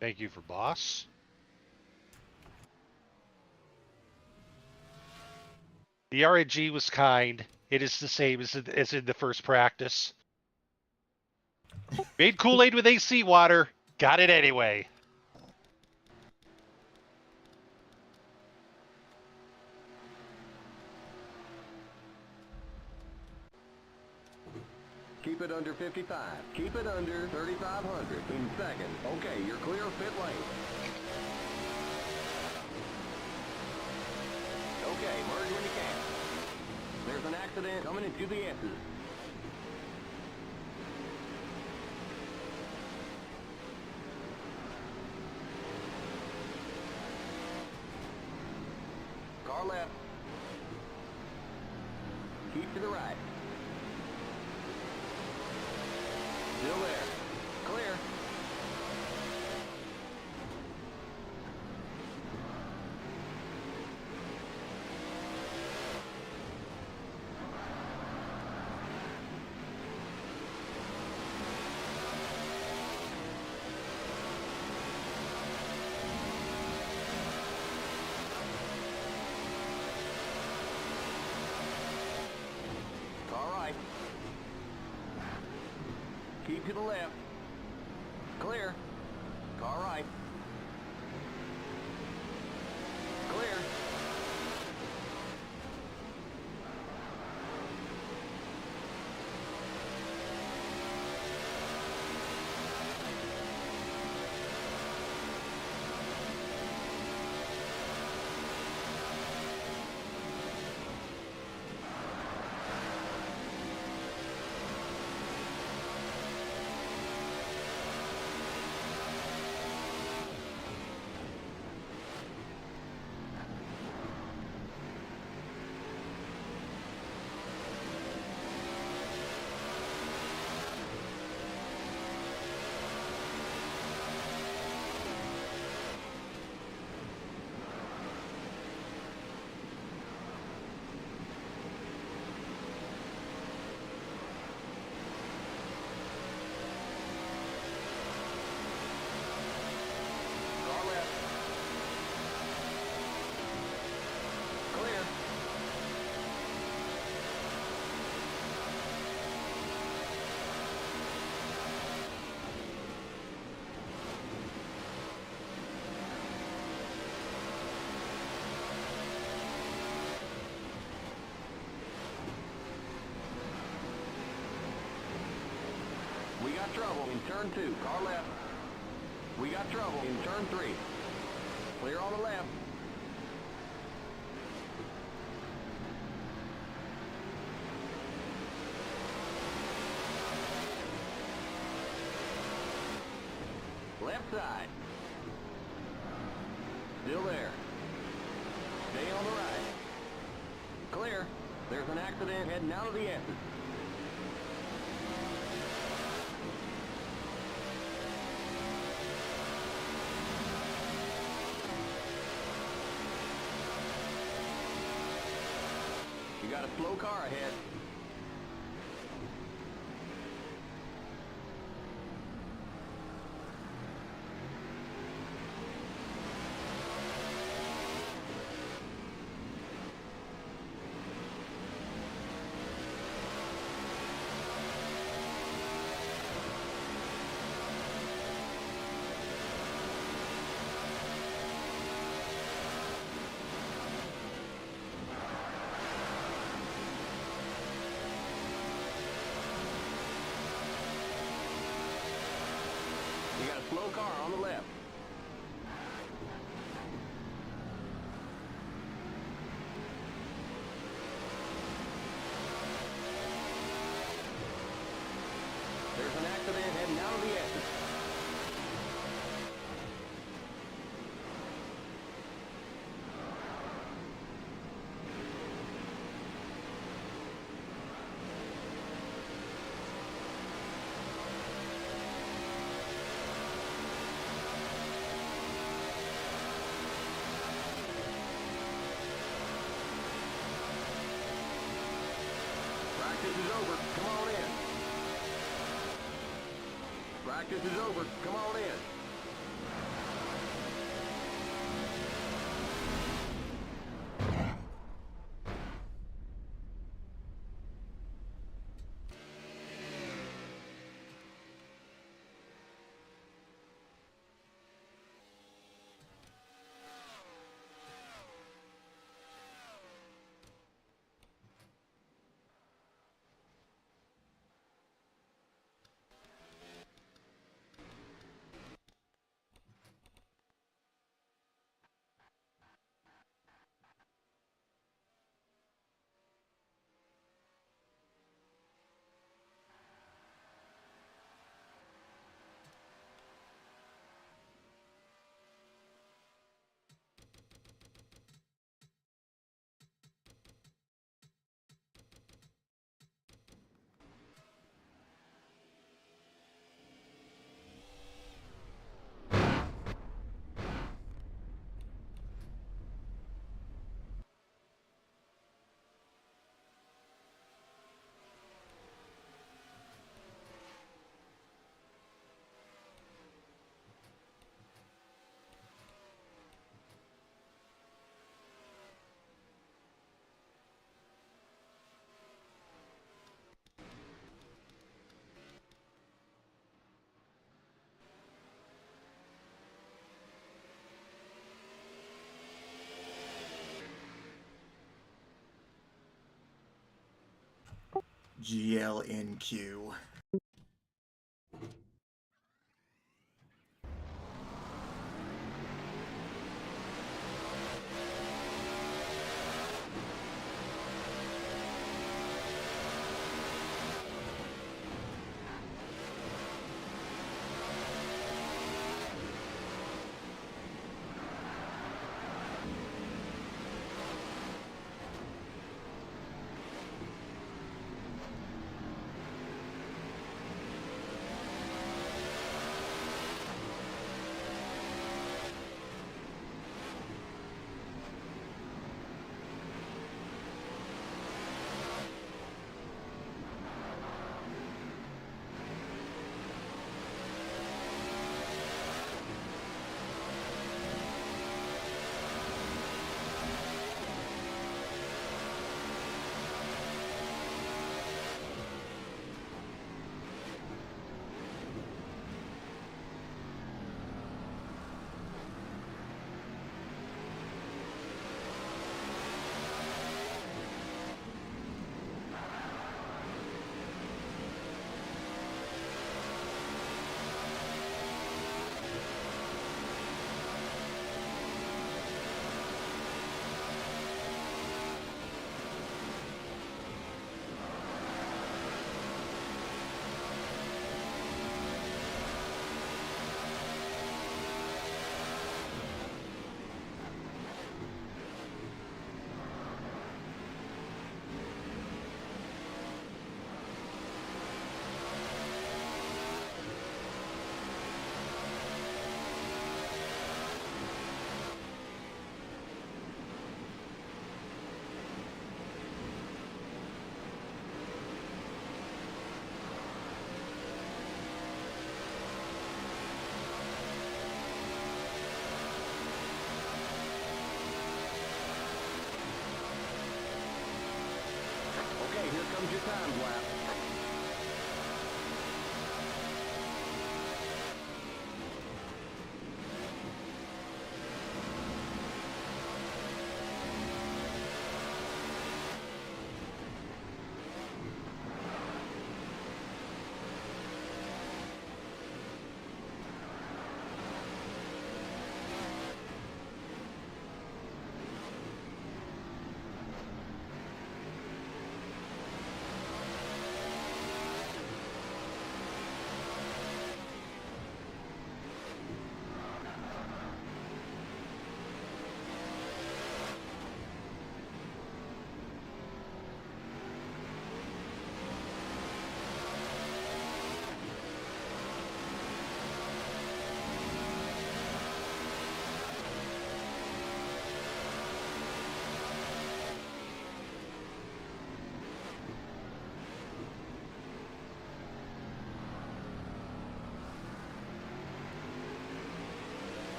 Thank you for boss. The RNG was kind. It is the same as in the first practice. Made Kool-Aid with AC water. Got it anyway. Keep it under 55. Keep it under 3,500 in second. Okay, you're clear of pit lane. Okay, merge when you can. There's an accident coming into the S's. Car left. Keep to the right. Still there. Clear. Car right. Keep to the left. Clear. Car right. Clear. Car left. Clear. We got trouble in turn 2. Car left. We got trouble in turn 3. Clear on the left. Left side. Still there. Stay on the right. Clear. There's an accident heading out of the S's. You got a slow car ahead. You got a slow car on the left. There's an accident heading out of the S's. Practice is over. Come on in. Practice is over. Come on in. GLNQ. Okay, here comes your time lap.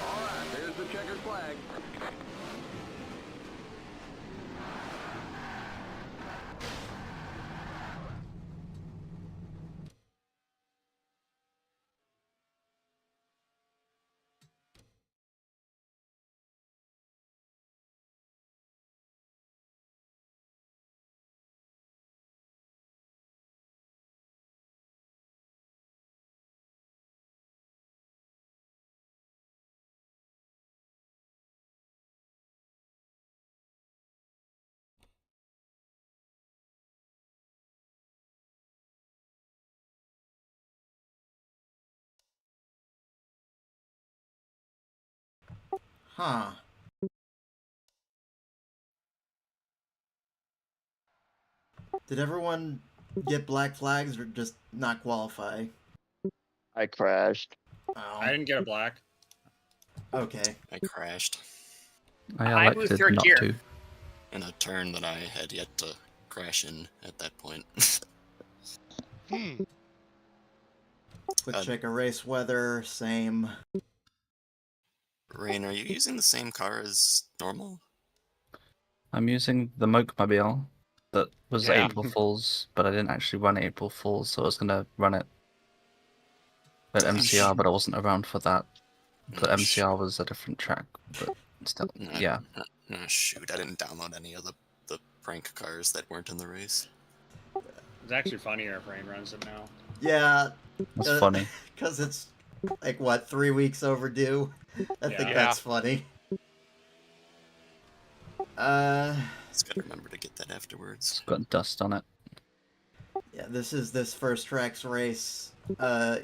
All right, there's the checkered flag. Huh. Did everyone get black flags or just not qualify? I crashed. Oh, I didn't get a black. okay. I crashed I moved elected third not gear. to. in a turn that I had yet to crash in at that point. Quick check of race weather, same. Rain, are you using the same car as normal? I'm using the Mokemobile that was Yeah. April Fool's, but I didn't actually run April Fool's, so I was gonna run it at MCR, but I wasn't around for that. But MCR was a different track, but still, yeah. Shoot, I didn't download any of the prank cars that weren't in the race. It's actually funnier if Rain runs it now. Yeah. That's funny. Because it's, like, what, 3 weeks overdue? I think Yeah. that's funny. Just gotta remember to get that afterwards. It's got dust on it. Yeah, this is this first tracks race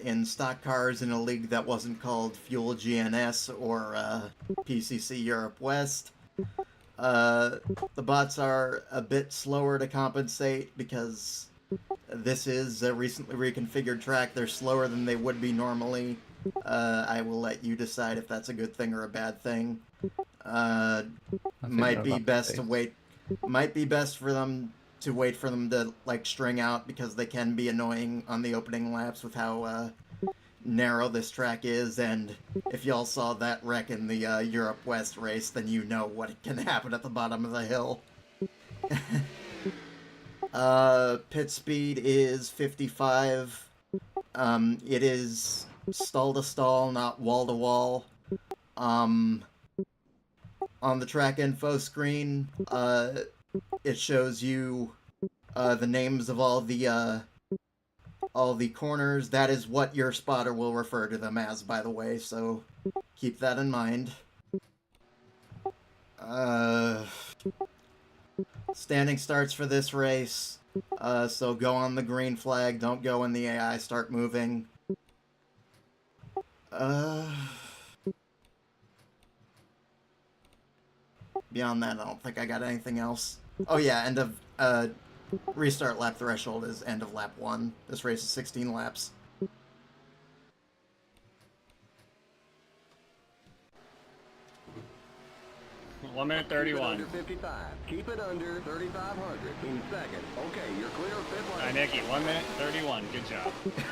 in stock cars in a league that wasn't called Fuel GNS or PCC Europe West. The bots are a bit slower to compensate because this is a recently reconfigured track. They're slower than they would be normally. I will let you decide if that's a good thing or a bad thing. Might be best to wait. Might be best for them to wait for them to like string out because they can be annoying on the opening laps with how narrow this track is. And if y'all saw that wreck in the Europe West race, then you know what can happen at the bottom of the hill. Pit speed is 55. It is stall to stall, not wall to wall. On the track info screen, it shows you the names of all the corners. That is what your spotter will refer to them as, by the way, so keep that in mind. Standing starts for this race, so go on the green flag, don't go when the AI start moving. Beyond that, I don't think I got anything else. Oh yeah, end of restart lap threshold is end of lap 1. This race is 16 laps. One minute 31. Under 55. Keep it under 3,500 in second. Okay, you're clear of fifth All right, line. Nikki, 1 minute 31. Good job. Okay,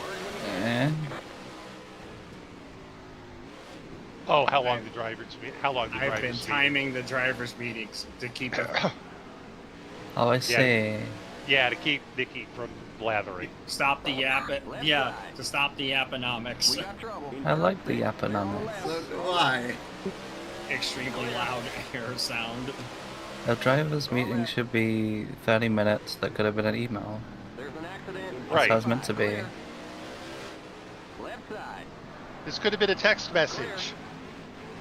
merge when you can. Eh? Oh, how long the drivers? How long the I've drivers? been meeting? timing the drivers' meetings to keep it. Oh, I see. Yeah, to keep Nikki from blathering. Stop the yap. Yeah, to stop the yaponomics. We got trouble. I like the yaponomics. Why? Extremely loud air sound. A driver's meeting should be 30 minutes. That could have been an email. There's an accident. That's Right. how it's meant to be. Left side. This could have been a text message.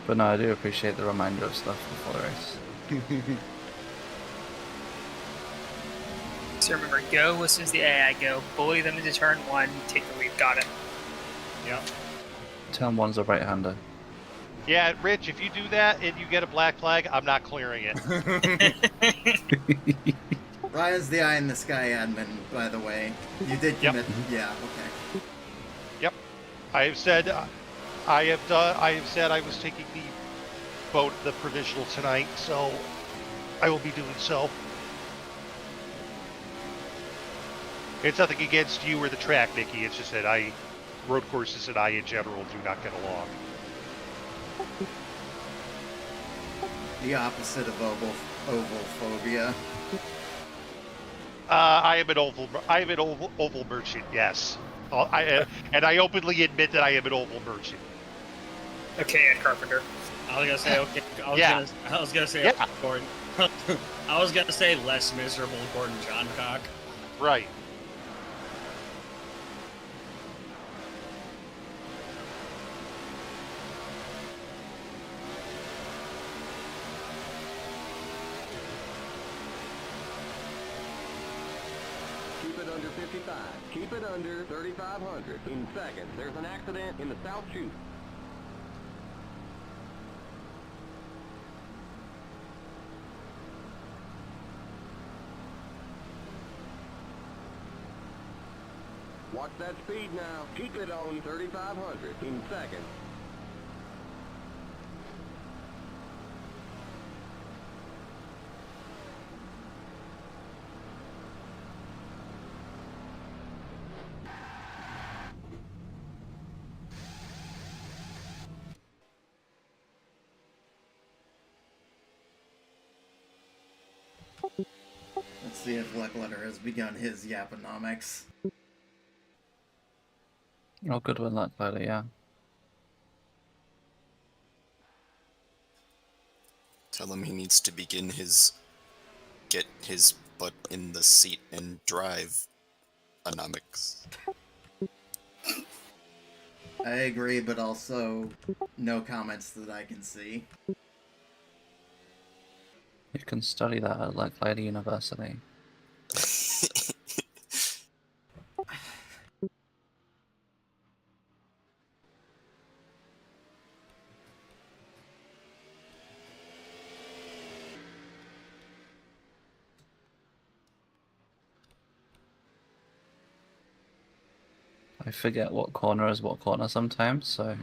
But no, I do appreciate the reminder of stuff before the race. So remember, go as soon as the AI go, bully them into turn 1, take the lead. Got it. Yep. Turn 1's a right-hander. Yeah, Rich, if you do that and you get a black flag, I'm not clearing it. Ryan's the eye in the sky admin, by the way. You did Yep. commit. Yeah, okay. Yep. I have said I have said I was taking the vote, the provisional tonight, so I will be doing so. It's nothing against you or the track, Nikki. It's just that road courses and I in general do not get along. The opposite of oval phobia. I am an oval merchant. Yes, and I openly admit that I am an oval merchant. Okay, Ed Carpenter. I was gonna say okay. I was gonna say Yeah. okay, Gordon. I was gonna say less miserable Gordon Johncock. Right. Keep it under 55. Keep it under 3,500 in second. There's an accident in the south chute. Watch that speed now. Keep it on 3,500 in second. Let's see if Leckletter has begun his yaponomics. Oh, good with that, clearly, yeah. Tell him he needs to begin his get his butt in the seat and drive anomics. I agree, but also no comments that I can see. You can study that at like Lady University. I forget what corner is what corner sometimes, so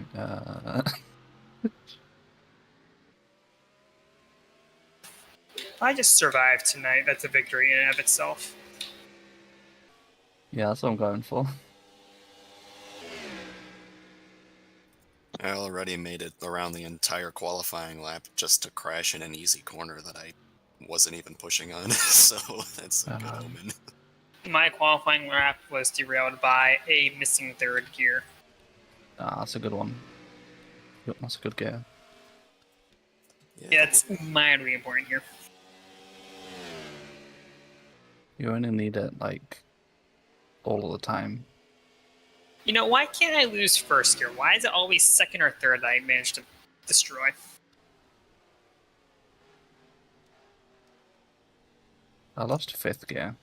I just survived tonight. That's a victory in and of itself. yeah, that's what I'm going for. I already made it around the entire qualifying lap just to crash in an easy corner that I wasn't even pushing on, so that's a good omen. My qualifying lap was derailed by a missing third gear. Ah, that's a good one. Yep, that's a good gear. Yeah, it's mildly important here. You only need it like all of the time. You know, why can't I lose first gear? Why is it always second or third that I manage to destroy? I lost fifth gear.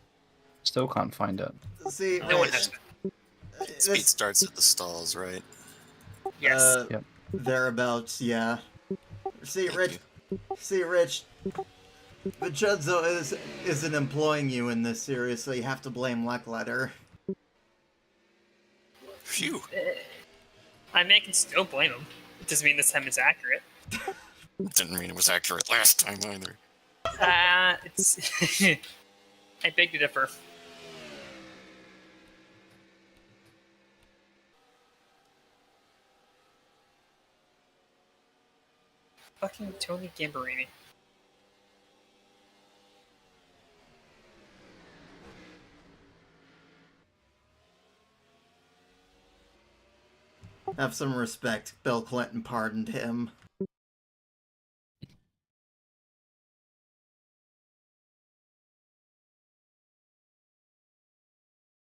Still can't find it. See, No one has. Speed starts at the stalls, right? Yes. Yep. Thereabouts, yeah. See, Thank Rich. See, Rich. But Judzo isn't employing you in this series, so you have to blame Leckletter. Phew. I mean, I can still blame him. It doesn't mean this time it's accurate. Didn't mean it was accurate last time either. It's. I beg to differ. Fucking Tony Gambarini. Have some respect. Bill Clinton pardoned him.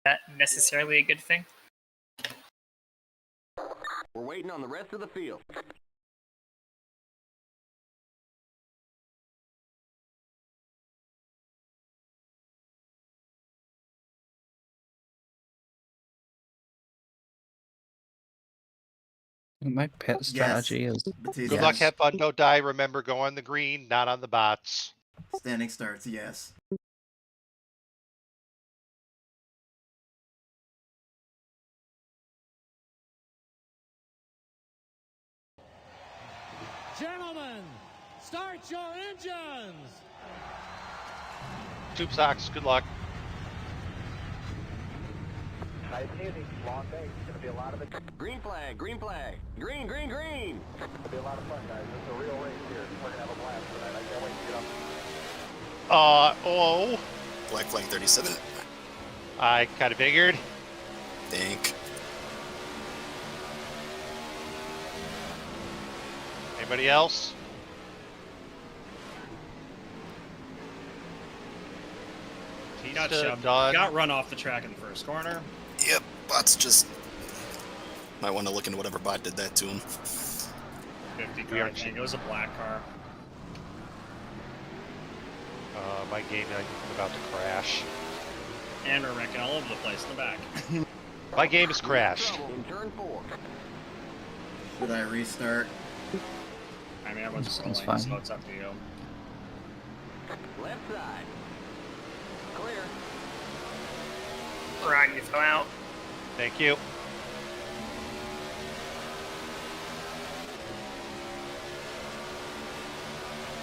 That necessarily a good thing? We're waiting on the rest of the field. My pit strategy is Batista. Good luck, have fun, don't die. Remember, go on the green, not on the bots. Standing starts, yes. Gentlemen, start your engines! Tube socks, good luck. Nice music, long day. It's gonna be a lot of it. Green flag, green flag. Green, green, green. It's gonna be a lot of fun, guys. This is a real race here. We're gonna have a blast tonight. I can't wait to get up. Oh. Black flag 37. I kind of figured. Think. Anybody else? Got Batista, shoved. done. Got run off the track in the first corner. Yep, bots just might want to look into whatever bot did that to him. 50 car, I think. It was a black car. My game, I'm about to crash. And we're wrecking all over the place in the back. My game has crashed. In turn 4. Should I restart? I mean, everyone's Sounds scrolling, so fine. it's up to you. Left side. Clear. Ryan, you fell out. Thank you.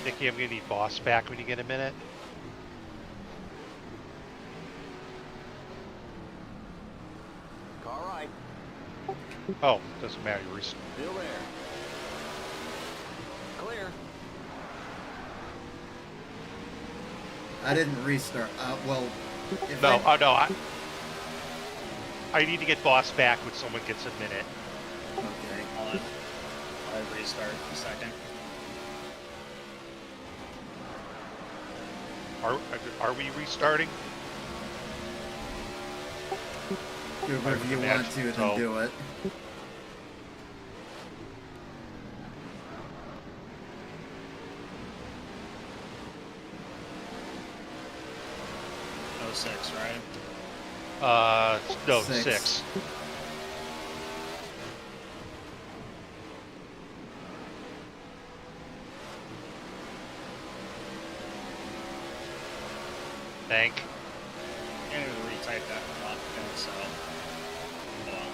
Nikki, I'm gonna need boss back when you get a minute. All right. Oh, doesn't matter. You're Still there. Clear. I didn't restart. Well, if no, I, oh no, I need to get boss back when someone gets a minute. Okay. Hold on. I'll restart in a second. Are we restarting? Cooper, if you want to, then do it. Oh, 06, right? No, Six. 6. Thank. I need to retype that one off again, so. Hold on.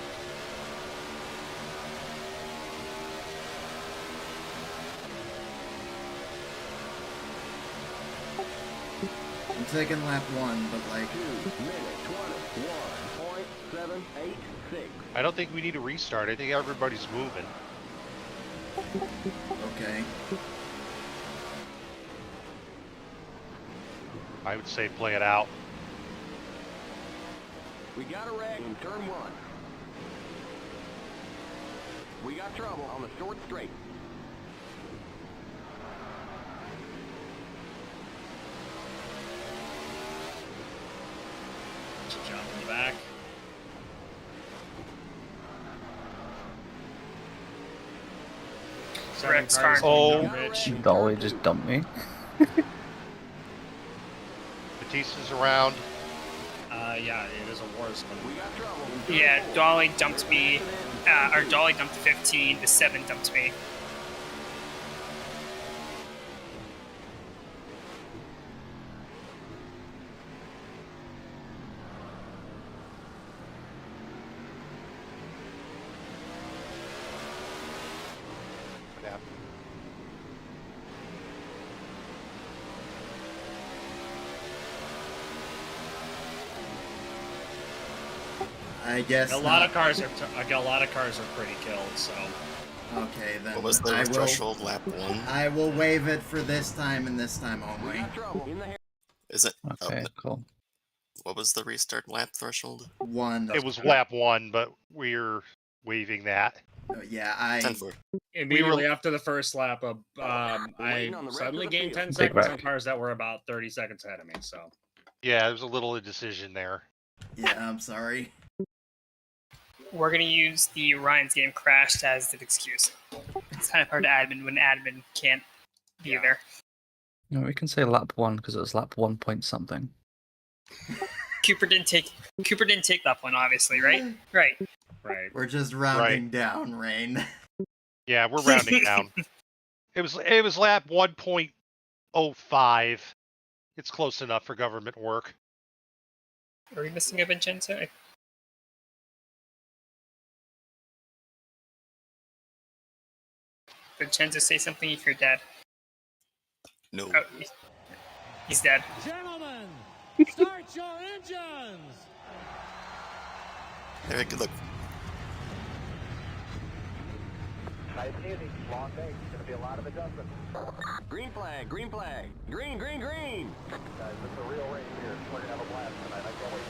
I'm taking lap 1, but like... 2 minutes 21.786. I don't think we need to restart. I think everybody's moving. Okay. I would say play it out. We got a wreck in turn 1. We got trouble on the short straight. Just jump in the back. Rex cars Oh. going Rich. Dolly just dumped me. Batista's around. Yeah, it is a war zone. We got trouble. Yeah, Dolly dumped me. Or Dolly dumped 15. The 7 dumped me. Yeah. I guess A lot of cars are pretty killed, so. Okay, then What was the I threshold? Lap 1? I will waive it for this time and this time We only. got trouble in the hair. Is it? Okay, no. cool. What was the restart lap threshold? 1. It was lap 1, but we're waiving that. Yeah, 10-4. Immediately after the first lap, I Waiting on the rest suddenly of the gained field. 10 Big seconds on wreck. cars that were about 30 seconds ahead of me, so. Yeah, there was a little indecision there. Yeah, I'm sorry. We're gonna use the Ryan's game crashed as the excuse. It's kind of hard to admin when admin can't be Yeah. there. No, we can say lap 1 because it was lap 1 point something. Cooper didn't take lap 1, obviously, right? Right. Right. We're just rounding down, Rain. Yeah, we're rounding down. It was lap 1.05. It's close enough for government work. Are we missing a Vincenzo? Vincenzo, say something if you're dead. No. Oh, he's dead. Gentlemen, start your engines. There, good look. Nice easy. Long day. Gonna be a lot of adjustments. Green flag, green flag. Green, green, green. Guys, this is a real race here. We're gonna have a blast tonight. I can't wait.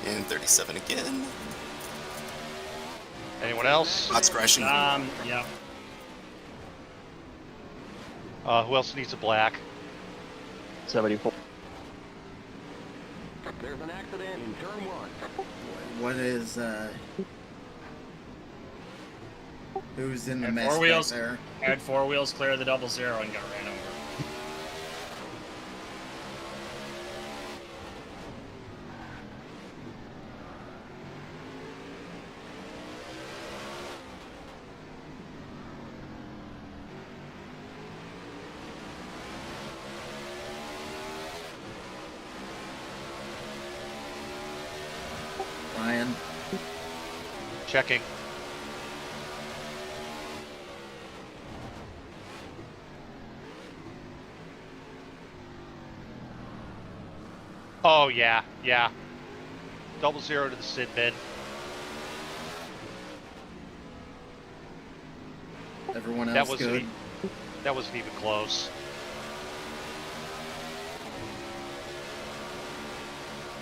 And 37 again. Anyone else? Lots crashing. Yeah. Who else needs a black? 74. There's an accident in turn 1. What is, who's in the And mess four back wheels. there? Had 4 wheels clear the 00 and got ran over. in. Checking. Oh, yeah, yeah. 00 to the sin bin. Everyone That else wasn't, good. that wasn't even close.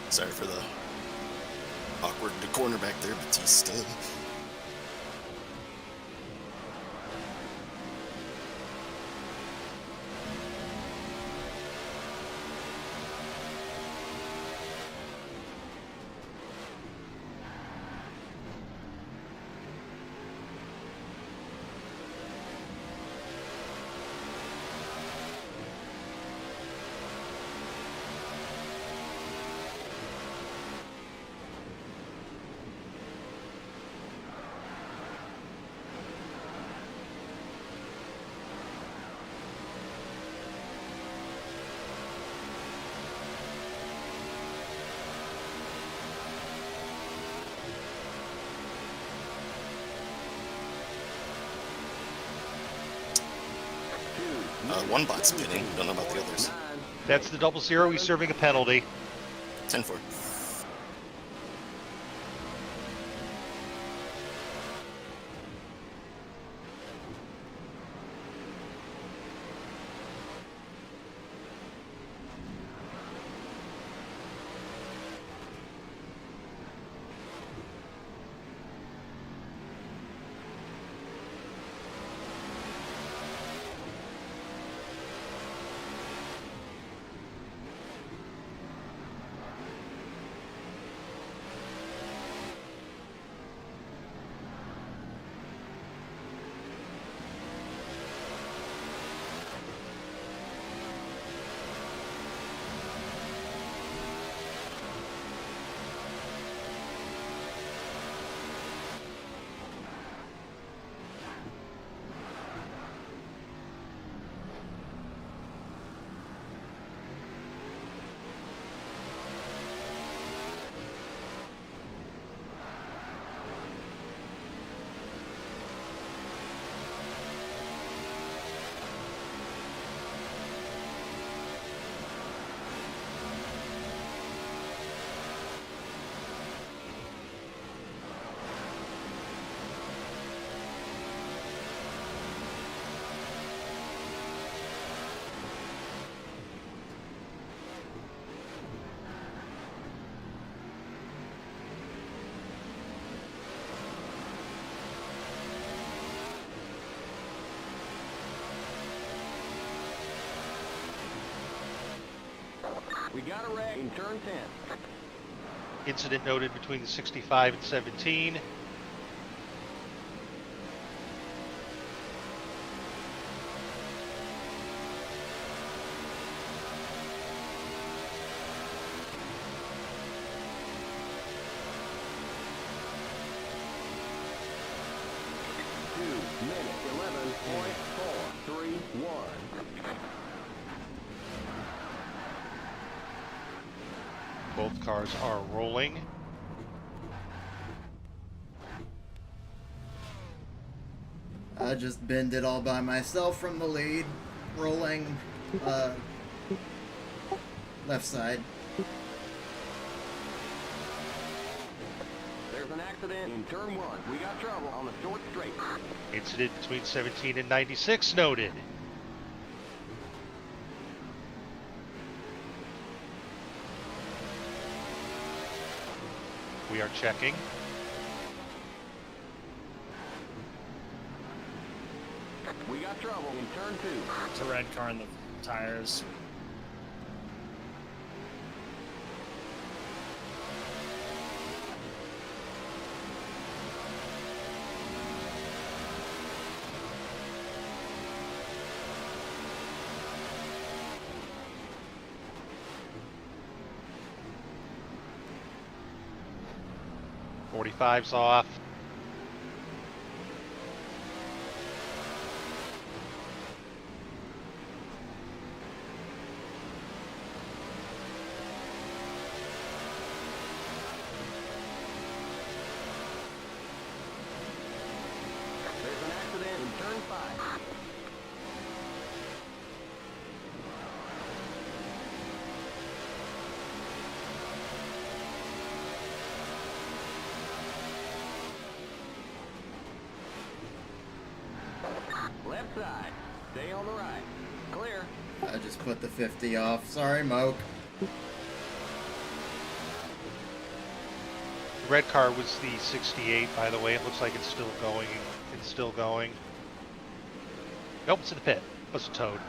Sorry for the awkward corner back there, Batista. One bot spinning. Don't know about the others. That's the 00. He's serving a penalty. 10-4. We got a wreck in turn 10. Incident noted between the 65 and 17. Both cars are rolling. I just binned it all by myself from the lead, rolling left side. There's an accident in turn 1. We got trouble on the short straight. Incident between 17 and 96 noted. We are checking. We got trouble in turn 2. There's a red car in the tires. .45's off. side. Stay on the right. Clear. I just put the 50 off. Sorry, Moke. The red car was the 68, by the way. It looks like it's still going. It's still going. Nope, it's in the pit. It's a Toad.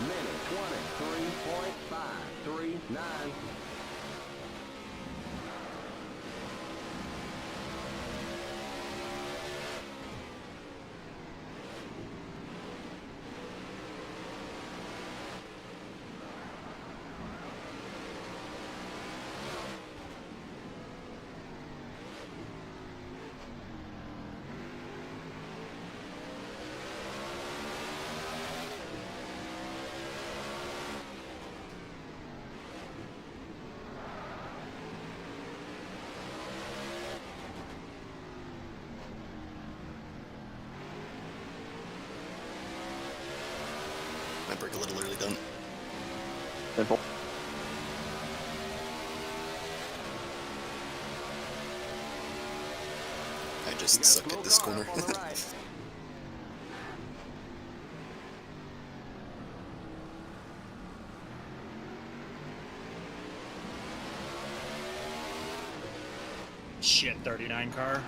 Minute 23.539. I break a little early, done. Simple. I just suck at this corner. Shit, 39 car.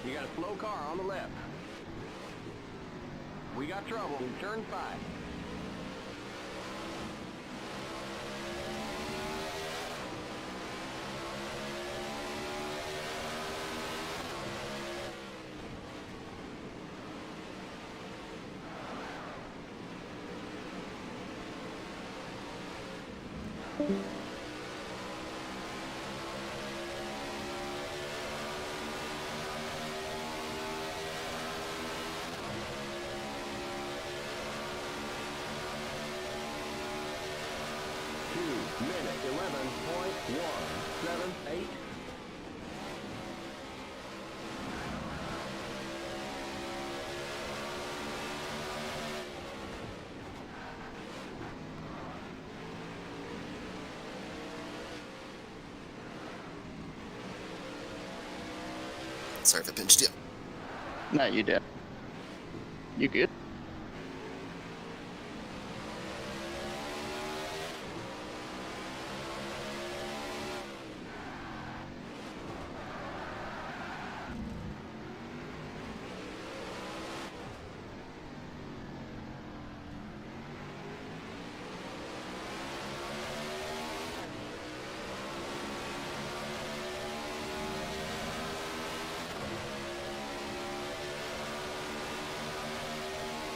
You got a slow car on the left. We got trouble in turn 5. Minute 11.178. Sorry if I pinched you. No, you did. You good?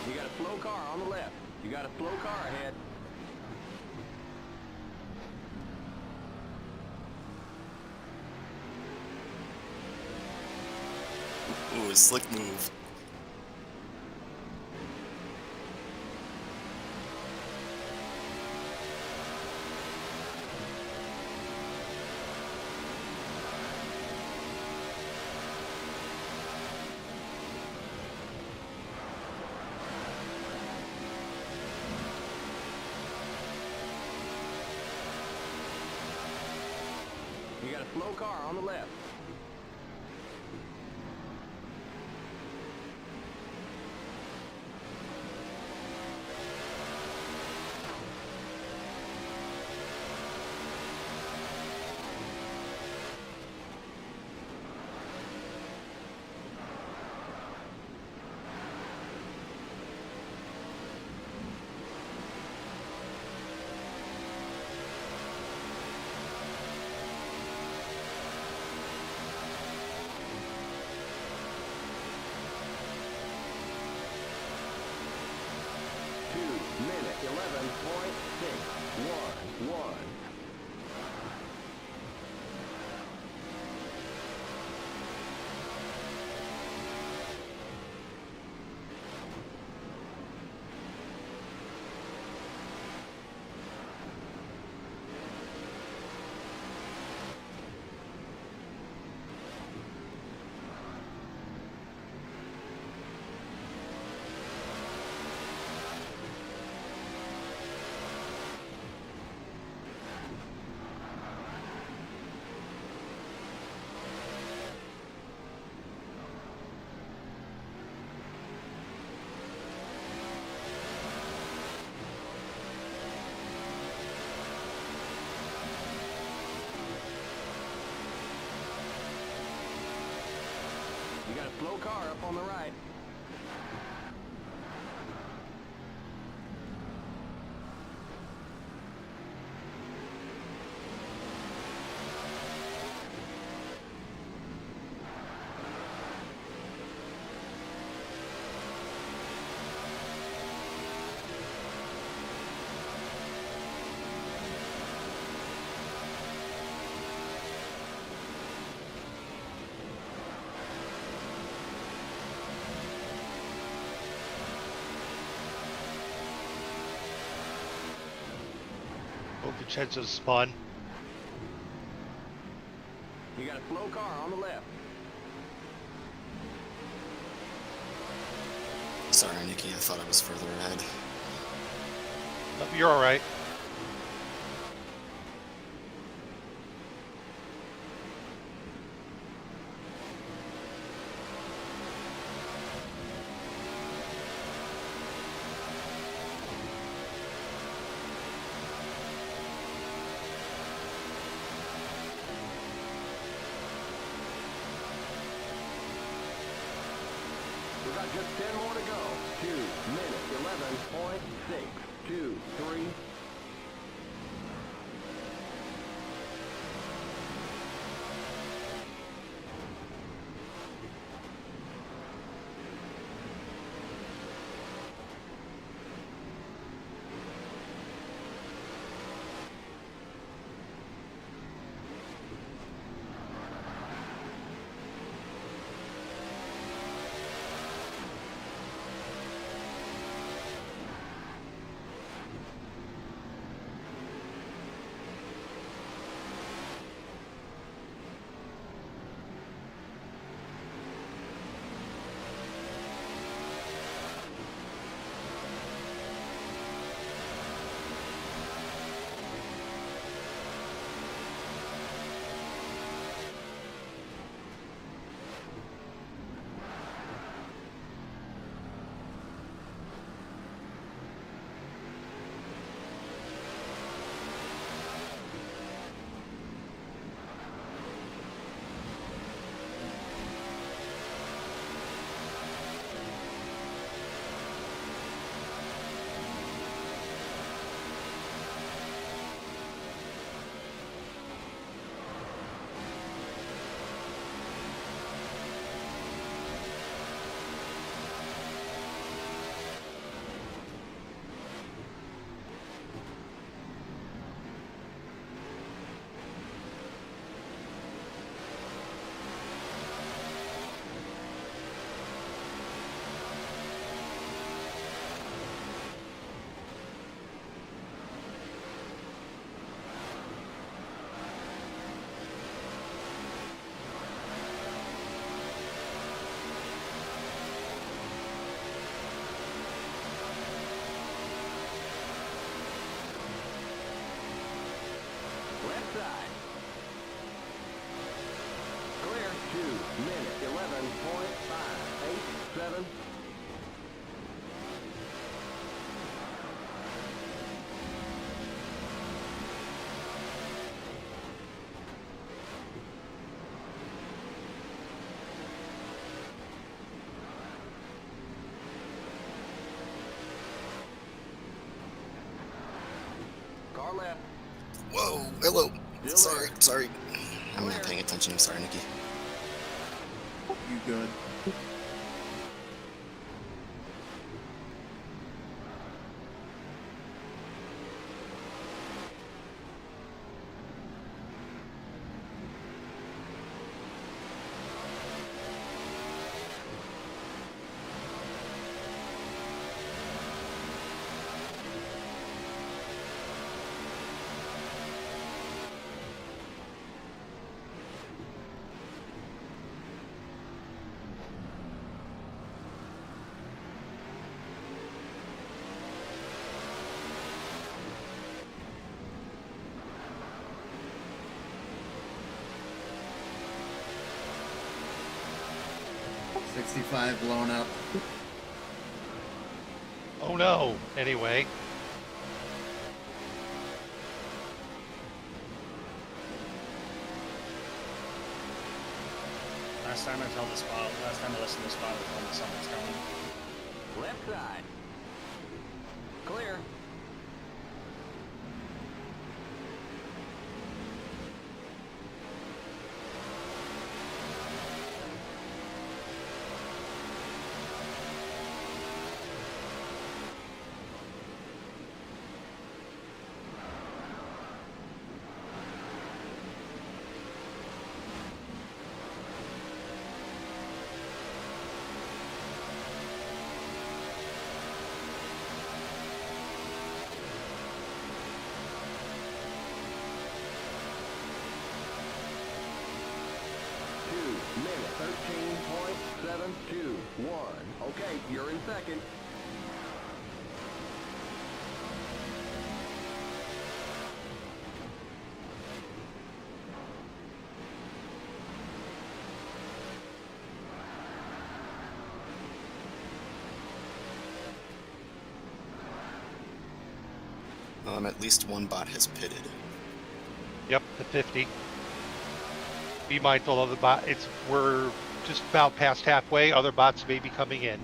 You got a slow car on the left. You got a slow car ahead. Ooh, a slick move. You got a slow car on the left. You got a slow car up on the right. Both Vincenzo's spun. You got a slow car on the left. Sorry, Nikki, I thought I was further ahead. You're all right. We got just 10 more to go. 2 minutes, 11.623. Left side. Clear. 2 minutes, 11.587. Car left. Whoa, hello. Still Sorry, there. sorry. I'm not paying attention. I'm sorry, Nikki. You good? .65 blown up. Oh no. Anyway. Last time I listened to the spot, I told me something's coming. Left side. Clear. Minute 13.721. Okay, you're in second. At least one bot has pitted. Yep, the 50. Be mindful of the bot. We're just about past halfway. Other bots may be coming in.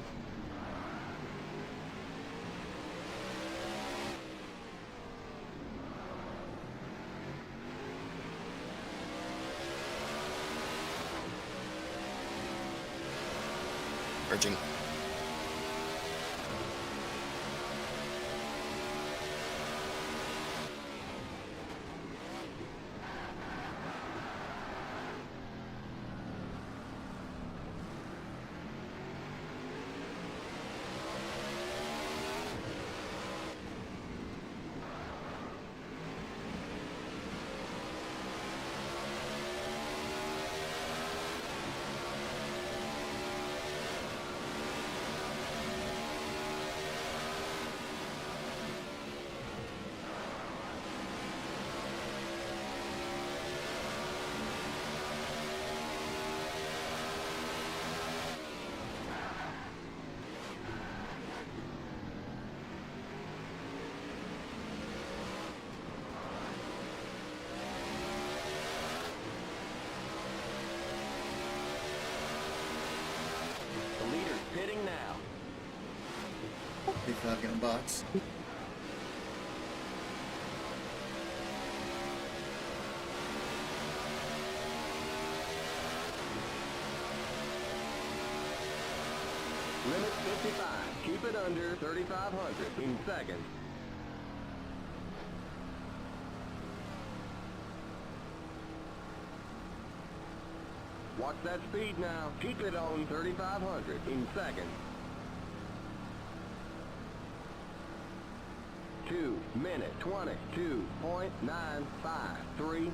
Urging. Pitting now. Big Five gun box. Limit 55. Keep it under 3,500 in seconds. Watch that speed now. Keep it on 3,500 in seconds. 2 minute 22.953.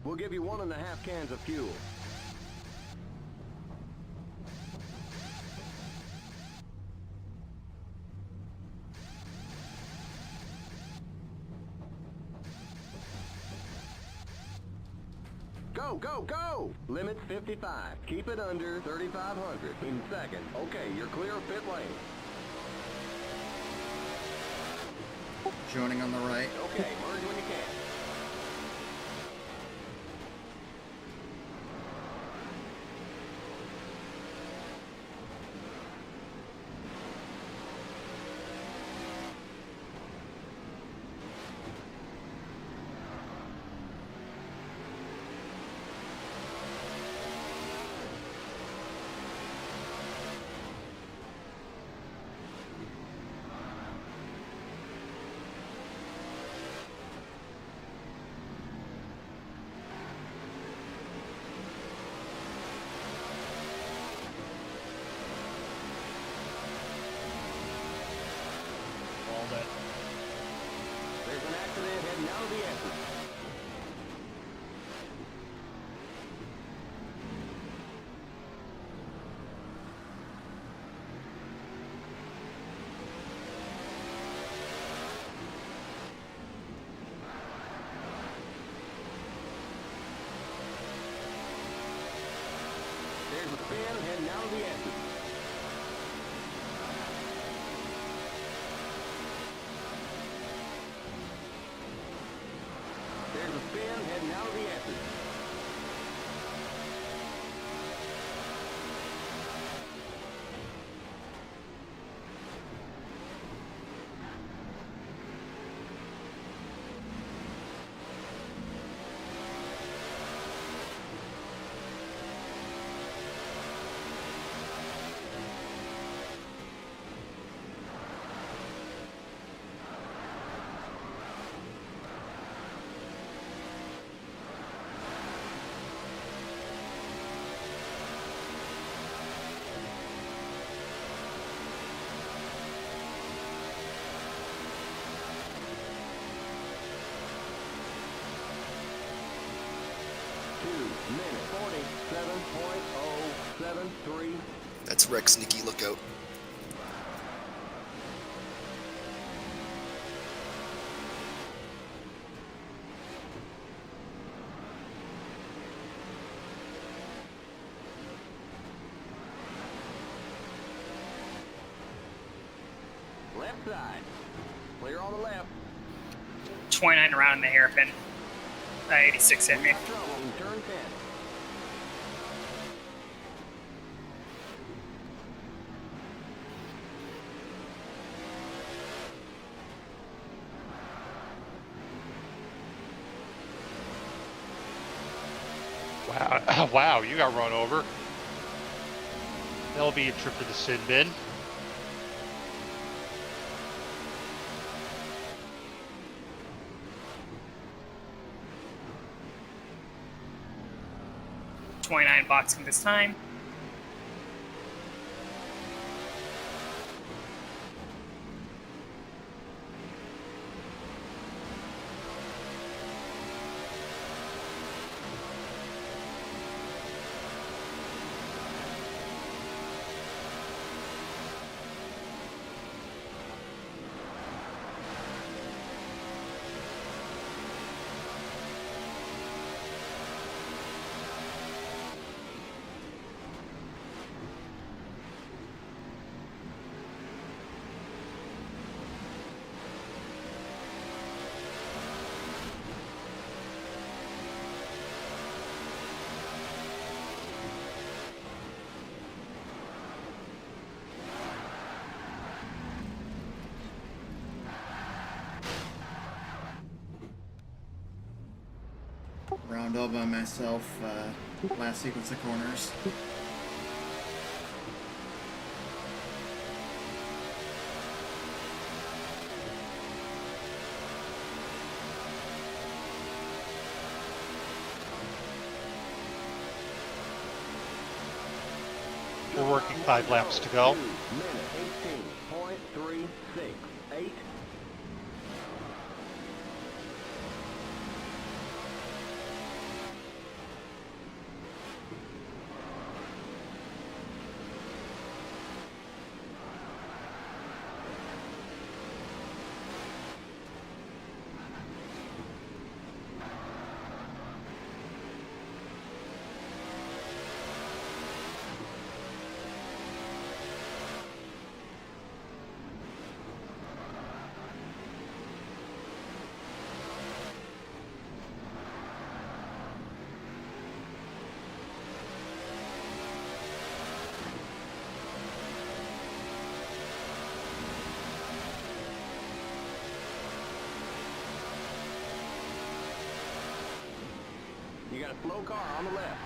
We'll give you 1.5 cans of fuel. Go, go, go! Limit 55. Keep it under 3,500 in seconds. Okay, you're clear of pit lane. Joining on the right. Okay, merge when you can. There's an accident heading out of the exit. There's a spin heading out of the exit. heading out of the S's. Minute 47.073. That's Rex Nicky, look out. Left side. Clear on the left. 29 around in the hairpin. 86 hit me. Got trouble in turn 10. Wow, wow, you got run over. That'll be a trip to the sin bin. .29 boxing this time. Round all by myself, last sequence of corners. We're working 5 laps to go. Minute 18.368. You got a slow car on the left.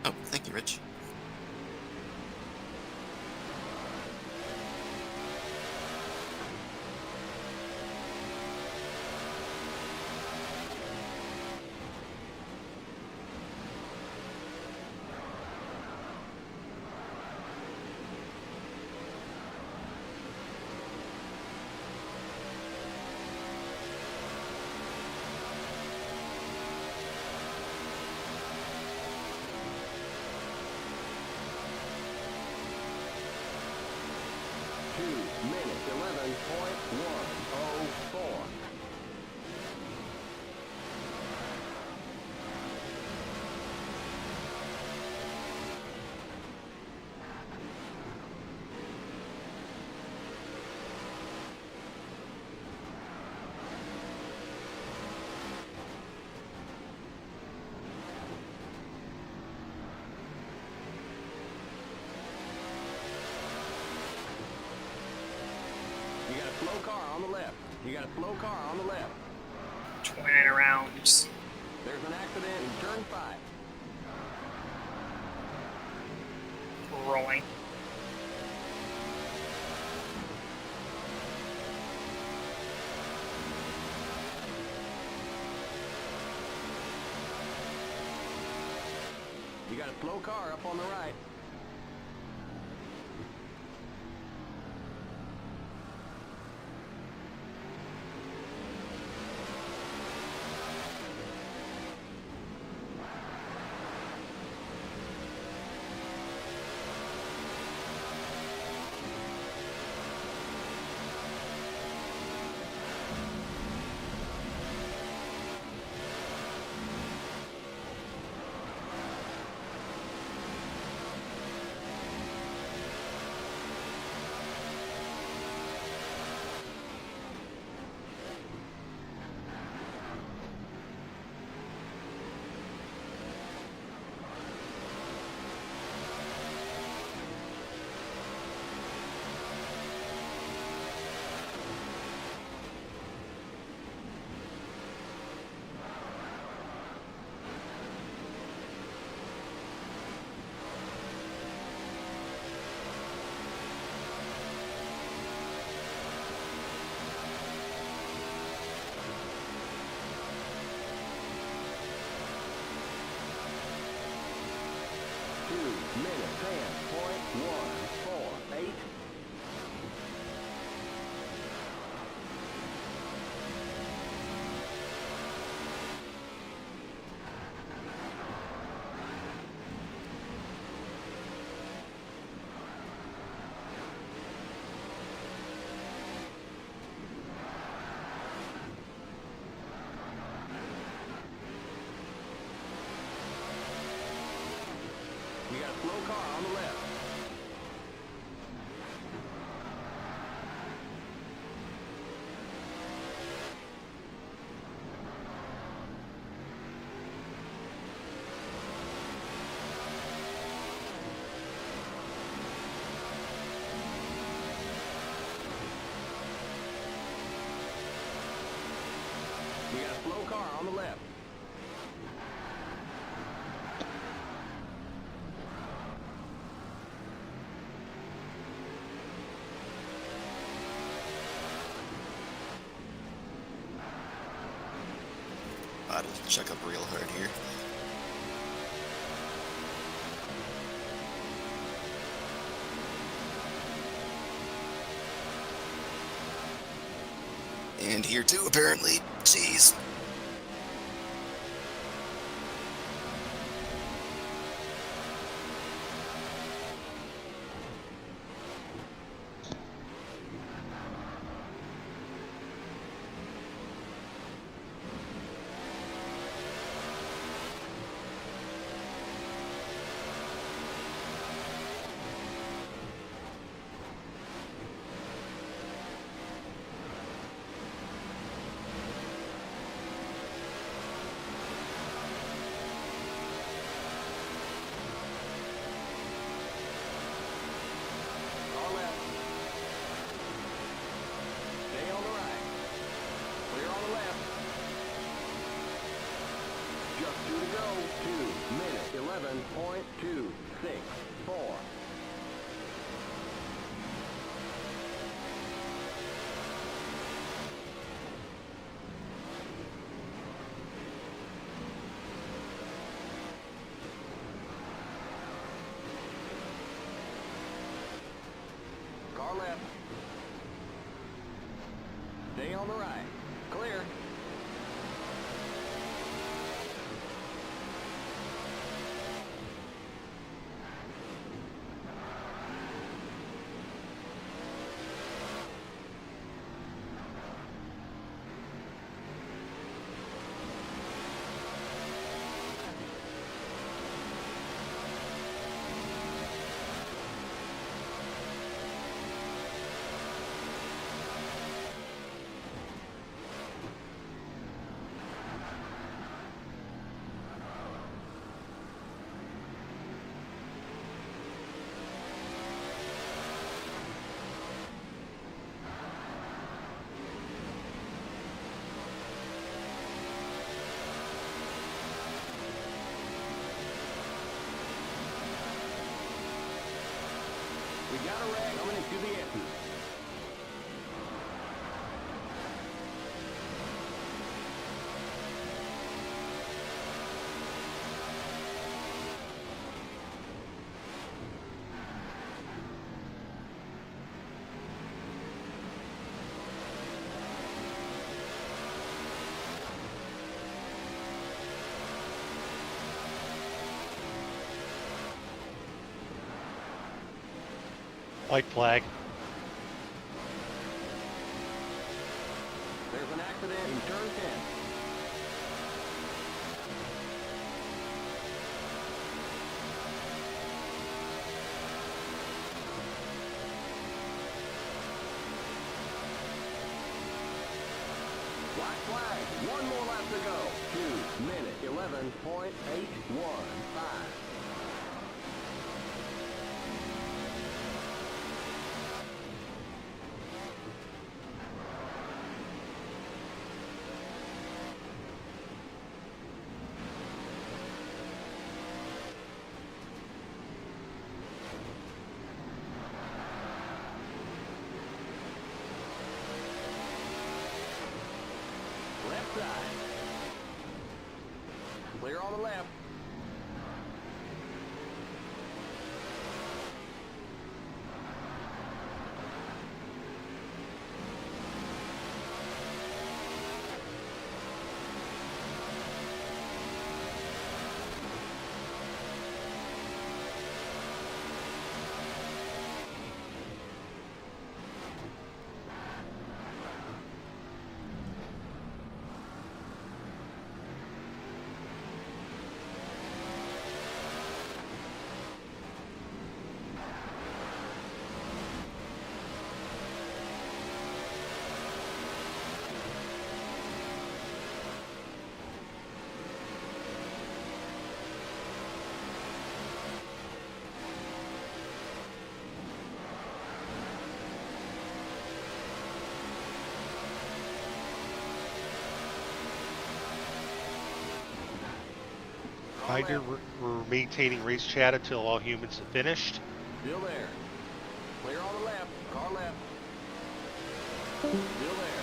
Oh, thank you, Rich. 11.104. You got a slow car on the left. You got a slow car on the left. 29 rounds. There's an accident in turn 5. Rolling. You got a slow car up on the right. Minute 10.148. You got a slow car on the left. You got a slow car on the left. I'll check up real hard here. And here too, apparently. Jeez. Just 2 to go. 2 minutes, 11.264. Car left. Stay on the right. Clear. We got a wreck coming into the exit. White flag. There's an accident in turn 10. White flag. One more lap to go. 2 minute 11.815. Left side. Clear on the left. Reminder, we're maintaining race chat until all humans have finished. Still there. Clear on the left. Car left. Still there.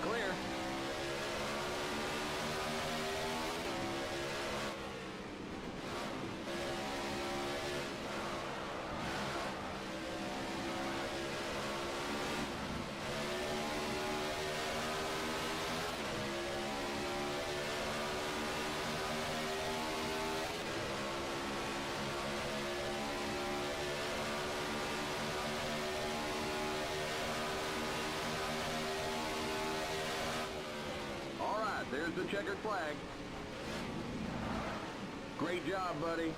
Clear. All right, there's the checkered flag. Great job, buddy.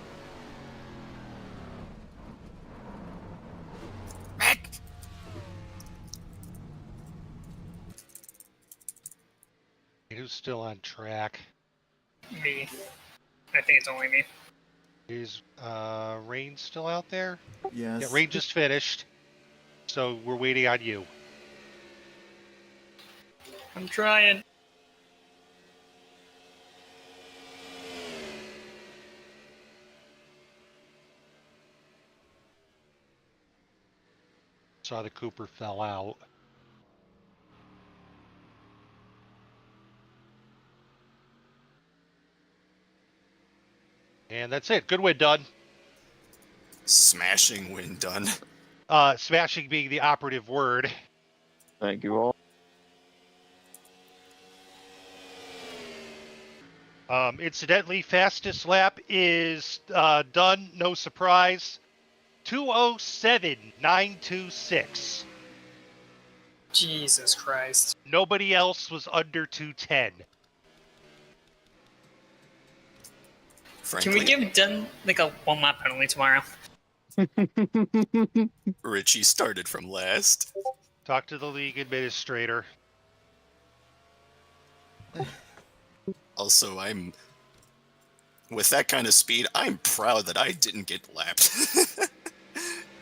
Who's still on track? Me. I think it's only me. Is Rain still out there? Yes. Yeah, Rain just finished. So we're waiting on you. I'm trying. Saw the Cooper fell out. And that's it. Good win, done. Smashing win done. Smashing being the operative word. Thank you all. Incidentally, fastest lap is done. No surprise. 2:07.926. Jesus Christ. Nobody else was under 2:10. Frankly, Can we give Dunn like a 1 lap penalty tomorrow? Richie started from last. Talk to the league administrator. Also, with that kind of speed, I'm proud that I didn't get lapped.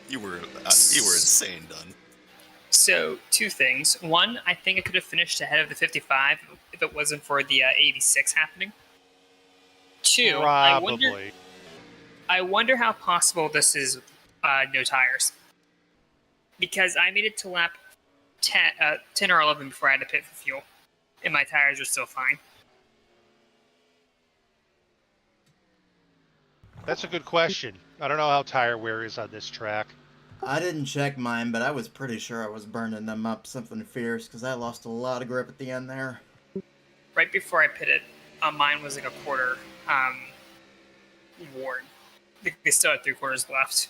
you were insane, Dunn. So, two things. One, I think I could have finished ahead of the 55 if it wasn't for the 86 happening. Two, Probably. I wonder how possible this is no tires. because I made it to lap 10 or 11 before I had to pit for fuel, and my tires are still fine. That's a good question. I don't know how tire wear is on this track. I didn't check mine, but I was pretty sure I was burning them up something fierce because I lost a lot of grip at the end there. Right before I pitted, mine was like a quarter worn. They still had 3/4 left.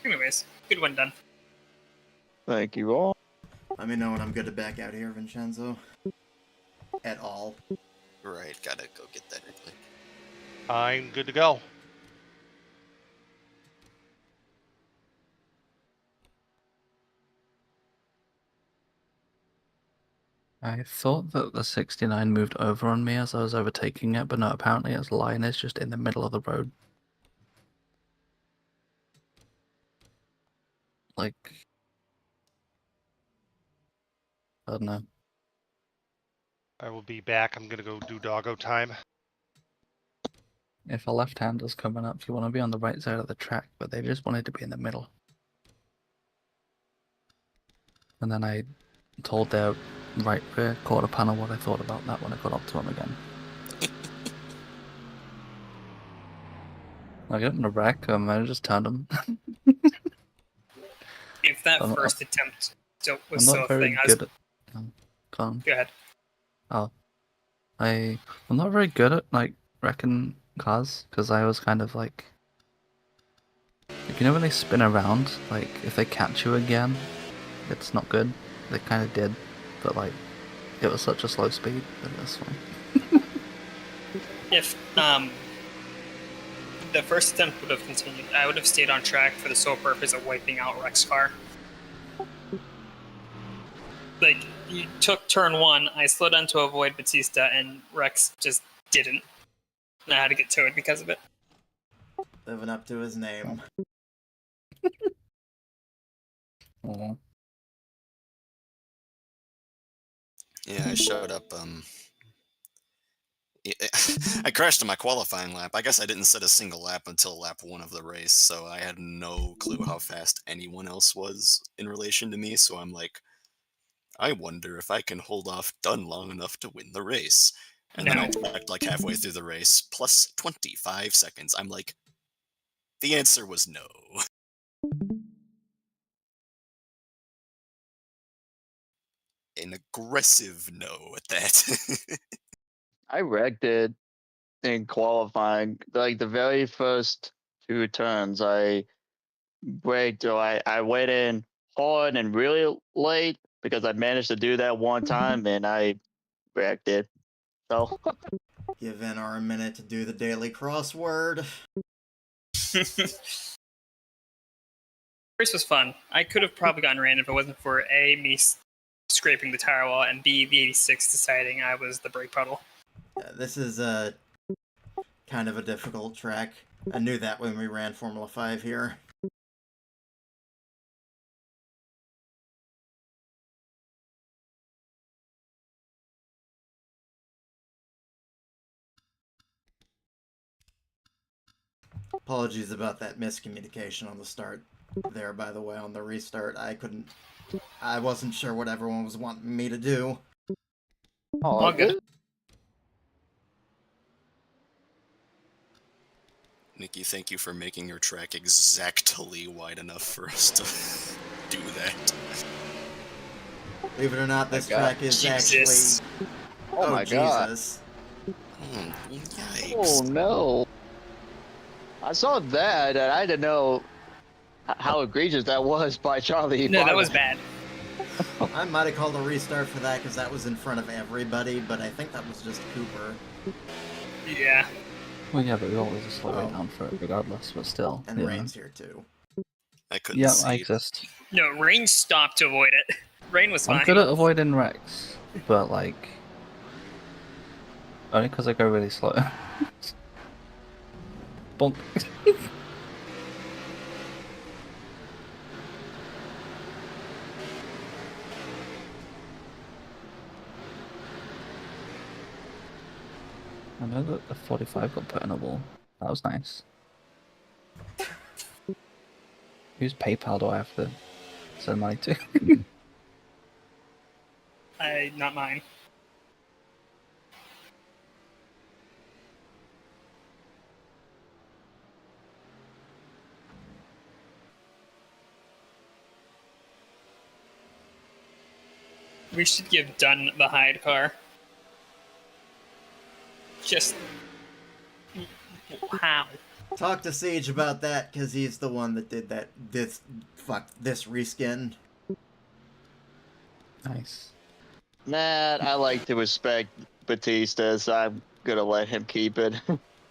Anyways, good one done. Thank you all. Let me know when I'm good to back out here, Vincenzo. At all. Right, gotta go get that replay. I'm good to go. I thought that the 69 moved over on me as I was overtaking it, but no, apparently its line is just in the middle of the road. Like, I don't know. I will be back. I'm gonna go do doggo time. If a left-hander's coming up, you want to be on the right side of the track, but they just wanted to be in the middle. And then I told their right rear quarter panel what I thought about that when I got up to them again. I didn't want to wreck them, I just turned them. If that first attempt was I'm still not a very thing, I was... good at... Go ahead. Oh. I'm not very good at, like, wrecking cars, because I was kind of like... you know when they spin around, like, if they catch you again, it's not good. They kind of did, but, like, it was such a slow speed that it was fine. If the first attempt would have continued, I would have stayed on track for the sole purpose of wiping out Rex's car. Like, you took turn 1, I slowed down to avoid Batista, and Rex just didn't. And I had to get towed because of it. Living up to his name. Aww. Yeah, I showed up, I crashed in my qualifying lap. I guess I didn't set a single lap until lap 1 of the race, so I had no clue how fast anyone else was in relation to me, so I'm like, I wonder if I can hold off Dunn long enough to win the race. And then I checked like halfway through the race, plus 25 seconds. I'm like, the answer was no. An aggressive no at that. I wrecked it in qualifying. Like the very first 2 turns, I braked, or I went in hard and really late because I managed to do that one time and I wrecked it. So Give NR a minute to do the daily crossword. Race was fun. I could have probably gotten ran if it wasn't for A, me scraping the tire wall, and B, the 86 deciding I was the brake puddle. Yeah, this is a kind of a difficult track. I knew that when we ran Formula 5 here. Apologies about that miscommunication on the start there, by the way, on the restart. I wasn't sure what everyone was wanting me to do. All good. Nikki, thank you for making your track exactly wide enough for us to do that. Believe it or not, this track is Jesus. actually... Oh my God. Jesus. Yikes. Oh no. I saw that and I didn't know how egregious that was by Charlie. No, that was bad. I might have called a restart for that because that was in front of everybody, but I think that was just Cooper. Yeah. Well, yeah, but we always just slow down for it regardless, but still. And yeah. Rain's here too. I couldn't Yeah, see. I exist. No, Rain stopped to avoid it. Rain was fine. I'm good at avoiding wrecks, but like... only because I go really slow. Bonk. I know that the 45 got put in a wall. That was nice. Whose PayPal do I have to send money to? Not mine. We should give Dunn the hide car. Just wow. Talk to Sage about that, because he's the one that did that. This reskin. Nice. Matt, I like to respect Batista, so I'm gonna let him keep it.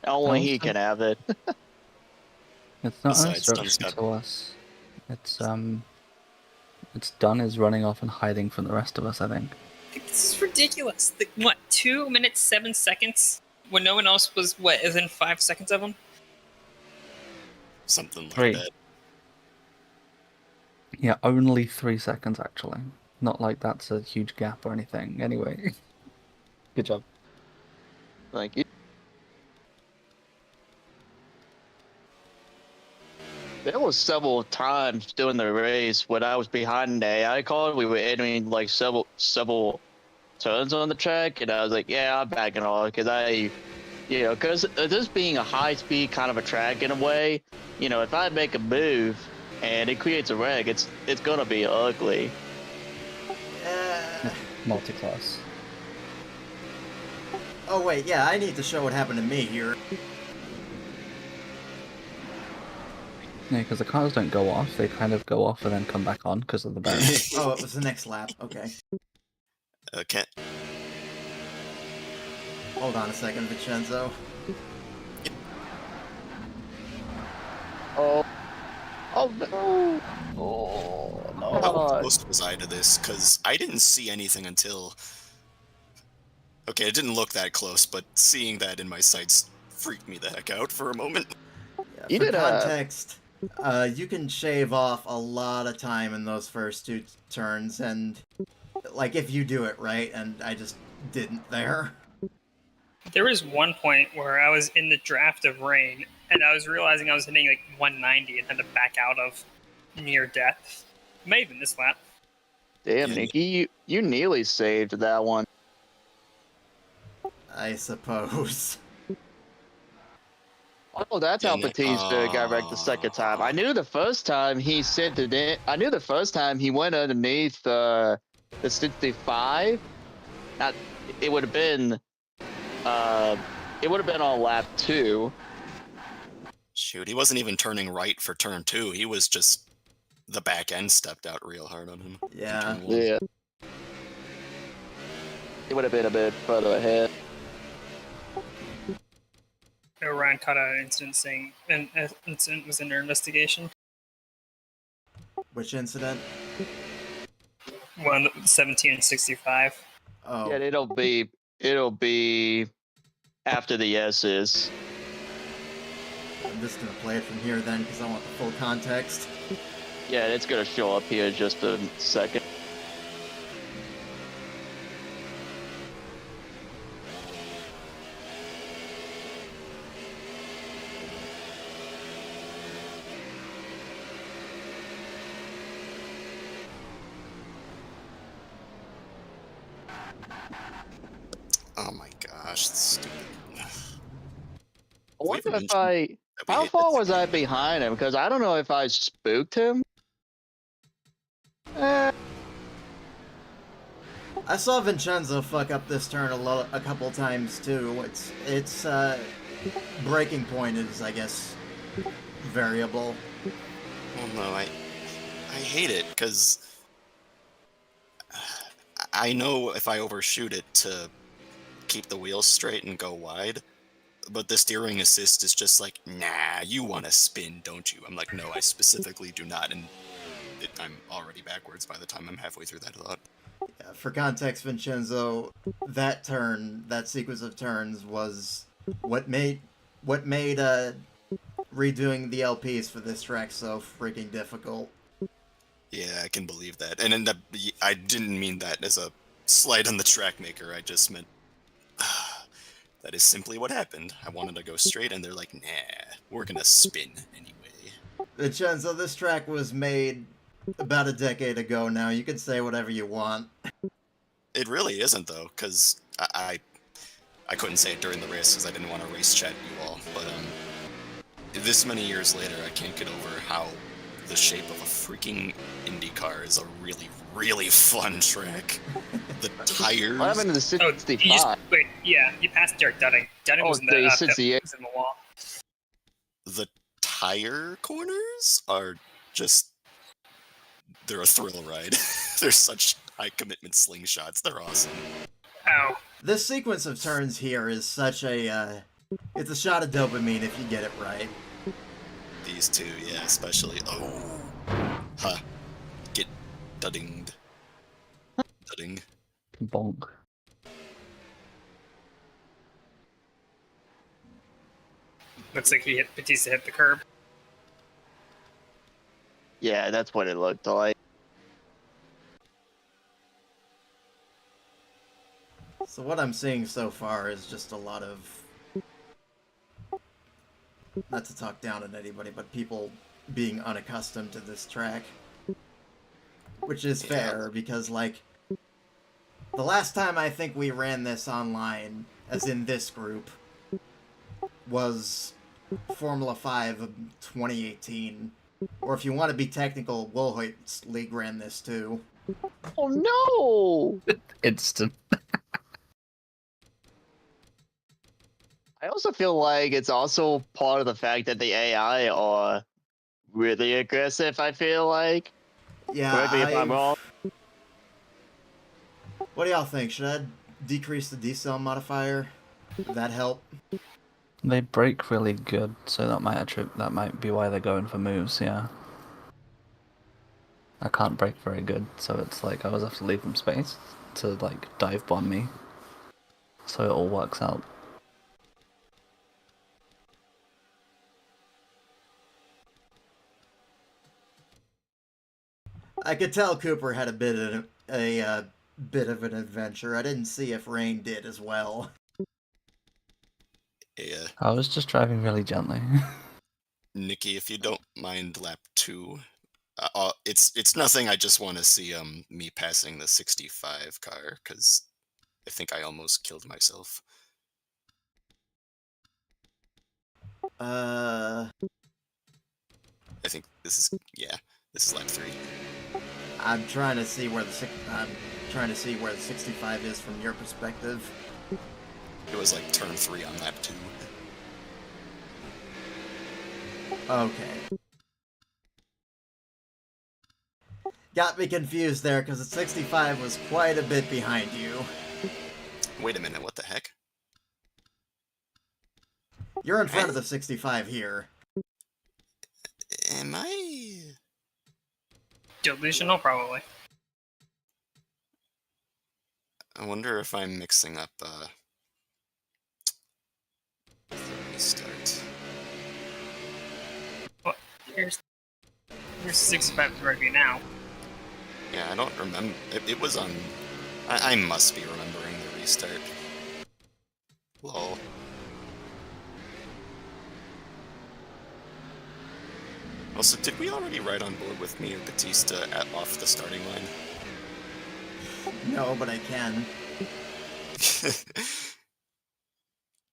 Only he Also- can have it. It's not an Besides, Dunn's instruction got- to us. It's Dunn is running off and hiding from the rest of us, I think. This is ridiculous. What, 2 minutes, 7 seconds? When no one else was, within 5 seconds of him? Something like 3. that. Yeah, only 3 seconds actually. Not like that's a huge gap or anything. Anyway, good job. Thank you. There was several times during the race when I was behind the AI car. We were entering like several turns on the track, and I was like, "Yeah, I'm backing off," because because this being a high-speed kind of a track in a way, if I make a move and it creates a wreck, it's gonna be ugly. Multi-class. Oh wait, yeah, I need to show what happened to me here. Yeah, because the cars don't go off. They kind of go off and then come back on because of the barrier. Oh, it was the next lap. Okay. Okay. Hold on a second, Vincenzo. Oh no! Oh no! How close was I to this? Because I didn't see anything until... Okay, it didn't look that close, but seeing that in my sights freaked me the heck out for a moment. Yeah, You for did, context, you can shave off a lot of time in those first 2 turns, and like if you do it right, and I just didn't there. There was one point where I was in the draft of rain, and I was realizing I was hitting like 190 and had to back out of near death. Maybe even this lap. Damn, Yeah. Nikki, you nearly saved that one. I suppose. Oh, that's how Batista got wrecked the second time. I knew the first time he sent it in. I knew the first time he went underneath the 65. Not, it would have been. It would have been on lap 2. Shoot, he wasn't even turning right for turn 2. He was just... The back end stepped out real hard on him. for Yeah. turn 1. Yeah. It would have been a bit further ahead. Ryan caught out an incident saying an incident was under investigation. Which incident? One 17 and 65. Oh. Yeah, it'll be after the S's. I'm just gonna play it from here then, because I want the full context. Yeah, it's gonna show up here in just a second. Oh my gosh, that's stupid. I wonder if how far was I behind him? Because I don't know if I spooked him. I saw Vincenzo fuck up this turn a couple times too. It's breaking point is, I guess, variable. Well, no, I hate it because I know if I overshoot it to keep the wheels straight and go wide, but the steering assist is just like, nah, you want to spin, don't you? I'm like, no, I specifically do not, and I'm already backwards by the time I'm halfway through that thought. Yeah, for context, Vincenzo, that sequence of turns was what made redoing the LPs for this track so freaking difficult. Yeah, I can believe that. And I didn't mean that as a slight on the track maker. I just meant That is simply what happened. I wanted to go straight, and they're like, nah, we're gonna spin anyway. Vincenzo, this track was made about a decade ago now. You can say whatever you want. It really isn't, though, because I couldn't say it during the race because I didn't want to race chat you all, but this many years later, I can't get over how the shape of a freaking IndyCar is a really, really fun track. The tires... What happened to the Oh, 65? wait, yeah, you passed Derek Dunning. Dunning was in the, the pit, 68. was in the wall. The tire corners are just... They're a thrill ride. They're such high-commitment slingshots. They're awesome. Oh, This sequence of turns here is such a, it's a shot of dopamine if you get it right. These two, yeah, especially. Oh. Huh. Get duddinged. Dudding. Bonk. looks like Batista hit the curb. Yeah, that's what it looked like. So what I'm seeing so far is just a lot of, not to talk down on anybody, but people being unaccustomed to this track. Which is fair, because, like, the last time I think we ran this online, as in this group, was Formula 5 of 2018. Or if you want to be technical, Woolhoit's League ran this too. Oh no! Instant. I also feel like it's also part of the fact that the AI are really aggressive, I feel like. Yeah, Correct me if I'm wrong. What do y'all think? Should I decrease the decel modifier? Would that help? They break really good, so that might be why they're going for moves, yeah. I can't break very good, so it's like I always have to leave them space to like dive bomb me. So it all works out. I could tell Cooper had a bit of an adventure. I didn't see if Rain did as well. Yeah. I was just driving really gently. Nikki, if you don't mind lap 2, it's nothing. I just want to see me passing the 65 car because I think I almost killed myself. Uh, I think this is lap 3. I'm trying to see where the 65 is from your perspective. It was like turn 3 on lap 2. Okay. Got me confused there because the 65 was quite a bit behind you. Wait a minute, what the heck? You're in front of the 65 here. Am I? Delusional, probably. I wonder if I'm mixing up the restart. Well, here's 65 right now. Yeah, I don't remember. It was on. I must be remembering the restart. Lol. Also, did we already ride on board with me or Batista off the starting line? No, but I can.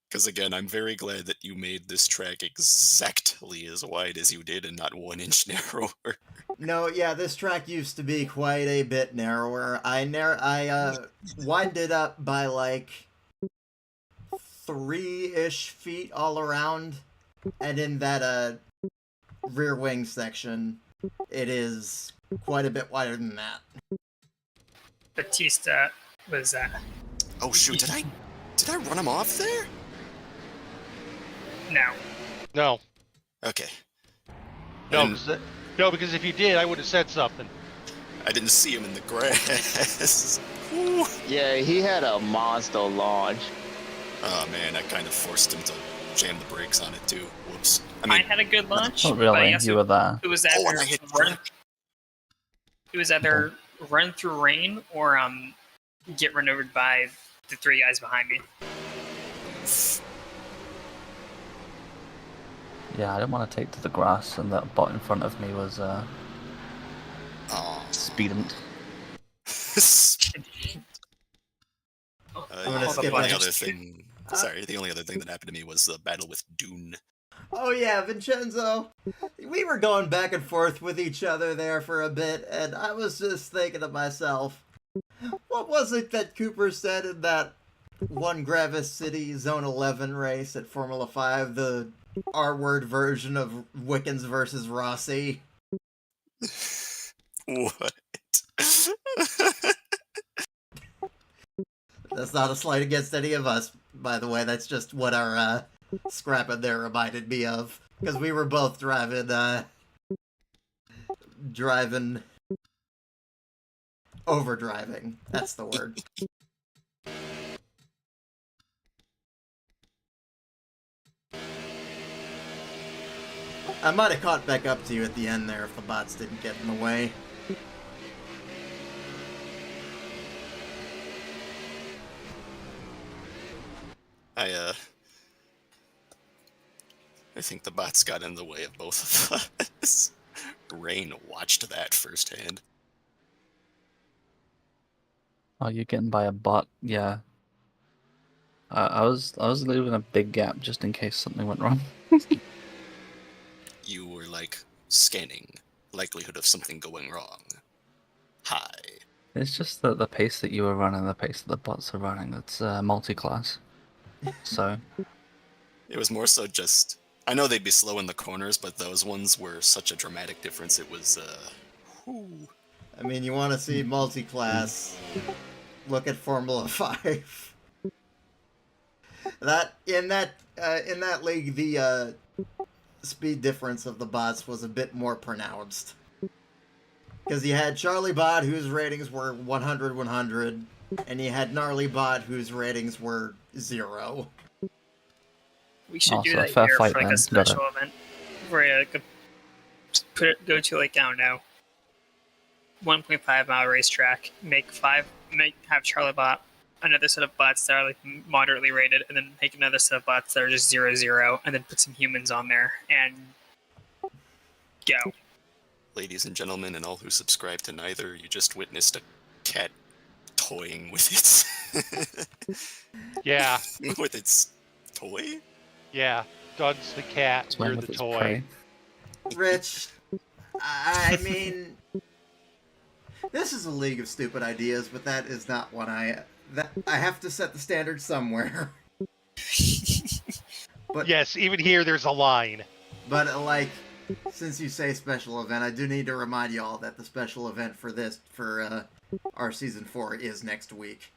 Because again, I'm very glad that you made this track exactly as wide as you did and not 1 inch narrower. No, yeah, this track used to be quite a bit narrower. I widened it up by like 3-ish feet all around, and in that rear wing section, it is quite a bit wider than that. Batista was Oh shoot! Did I run him off there? no. No. Okay. No, And because if you did, I would have said something. I didn't see him in the grass. Ooh. Yeah, he had a monster launch. Oh man, I kind of forced him to jam the brakes on it too. Whoops. I had a good launch. Not really, but yes, you were there. It was Oh, either and I hit run through rain or get run over by the 3 guys behind me. Yeah, I didn't want to take to the grass, and that bot in front of me was Oh. speedant. I'm gonna the skip only ahead. other thing. Sorry, the only other thing that happened to me was the battle with Dune. Oh yeah, Vincenzo. We were going back and forth with each other there for a bit, and I was just thinking to myself, what was it that Cooper said in that one Gravis City Zone 11 race at Formula 5, the R-word version of Wickens versus Rossi? What? That's not a slight against any of us, by the way. That's just what our scrap in there reminded me of. Because we were both driving overdriving. That's the word. I might have caught back up to you at the end there if the bots didn't get in the way. I think the bots got in the way of both of us. Rain watched that firsthand. Oh, you're getting by a bot? Yeah. I was leaving a big gap just in case something went wrong. You were like scanning likelihood of something going wrong. Hi. It's just that the pace that you were running, the pace that the bots are running, it's multi-class. So It was more so just... I know they'd be slow in the corners, but those ones were such a dramatic difference. It was, whew. I mean, you want to see multi-class, look at Formula 5. In that league, the speed difference of the bots was a bit more pronounced. Because you had Charlie Bot, whose ratings were 100-100, and you had Gnarly Bot, whose ratings were 0. We should do Also, that fair here fight for like then. a special event where like go to like, I don't know, 1.5 mile racetrack, have Charlie Bot, another set of bots that are like moderately rated, and then make another set of bots that are just 0-0, and then put some humans on there and go. Ladies and gentlemen, and all who subscribe to neither, you just witnessed a cat toying with its... Yeah, with its toy? yeah. Doug's the cat, it's you're one the with its toy. prey. Rich, I mean, this is a league of stupid ideas, but that is not one I have to set the standard somewhere. But Yes, even here there's a line. But, like, since you say special event, I do need to remind y'all that the special event for our Season 4 is next week.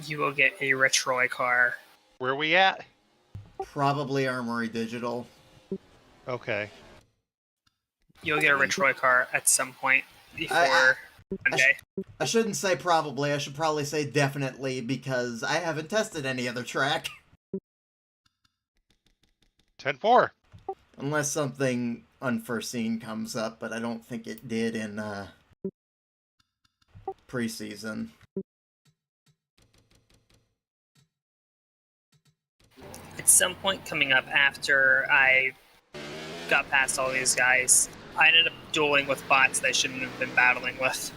You will get a Retroy car. Where are we at? Probably Armory Digital. Okay. You'll get a Retroy car at some point before Monday. I shouldn't say probably, I should probably say definitely, because I haven't tested any other track. 10-4. Unless something unforeseen comes up, but I don't think it did in preseason. At some point coming up after I got past all these guys, I ended up dueling with bots that I shouldn't have been battling with.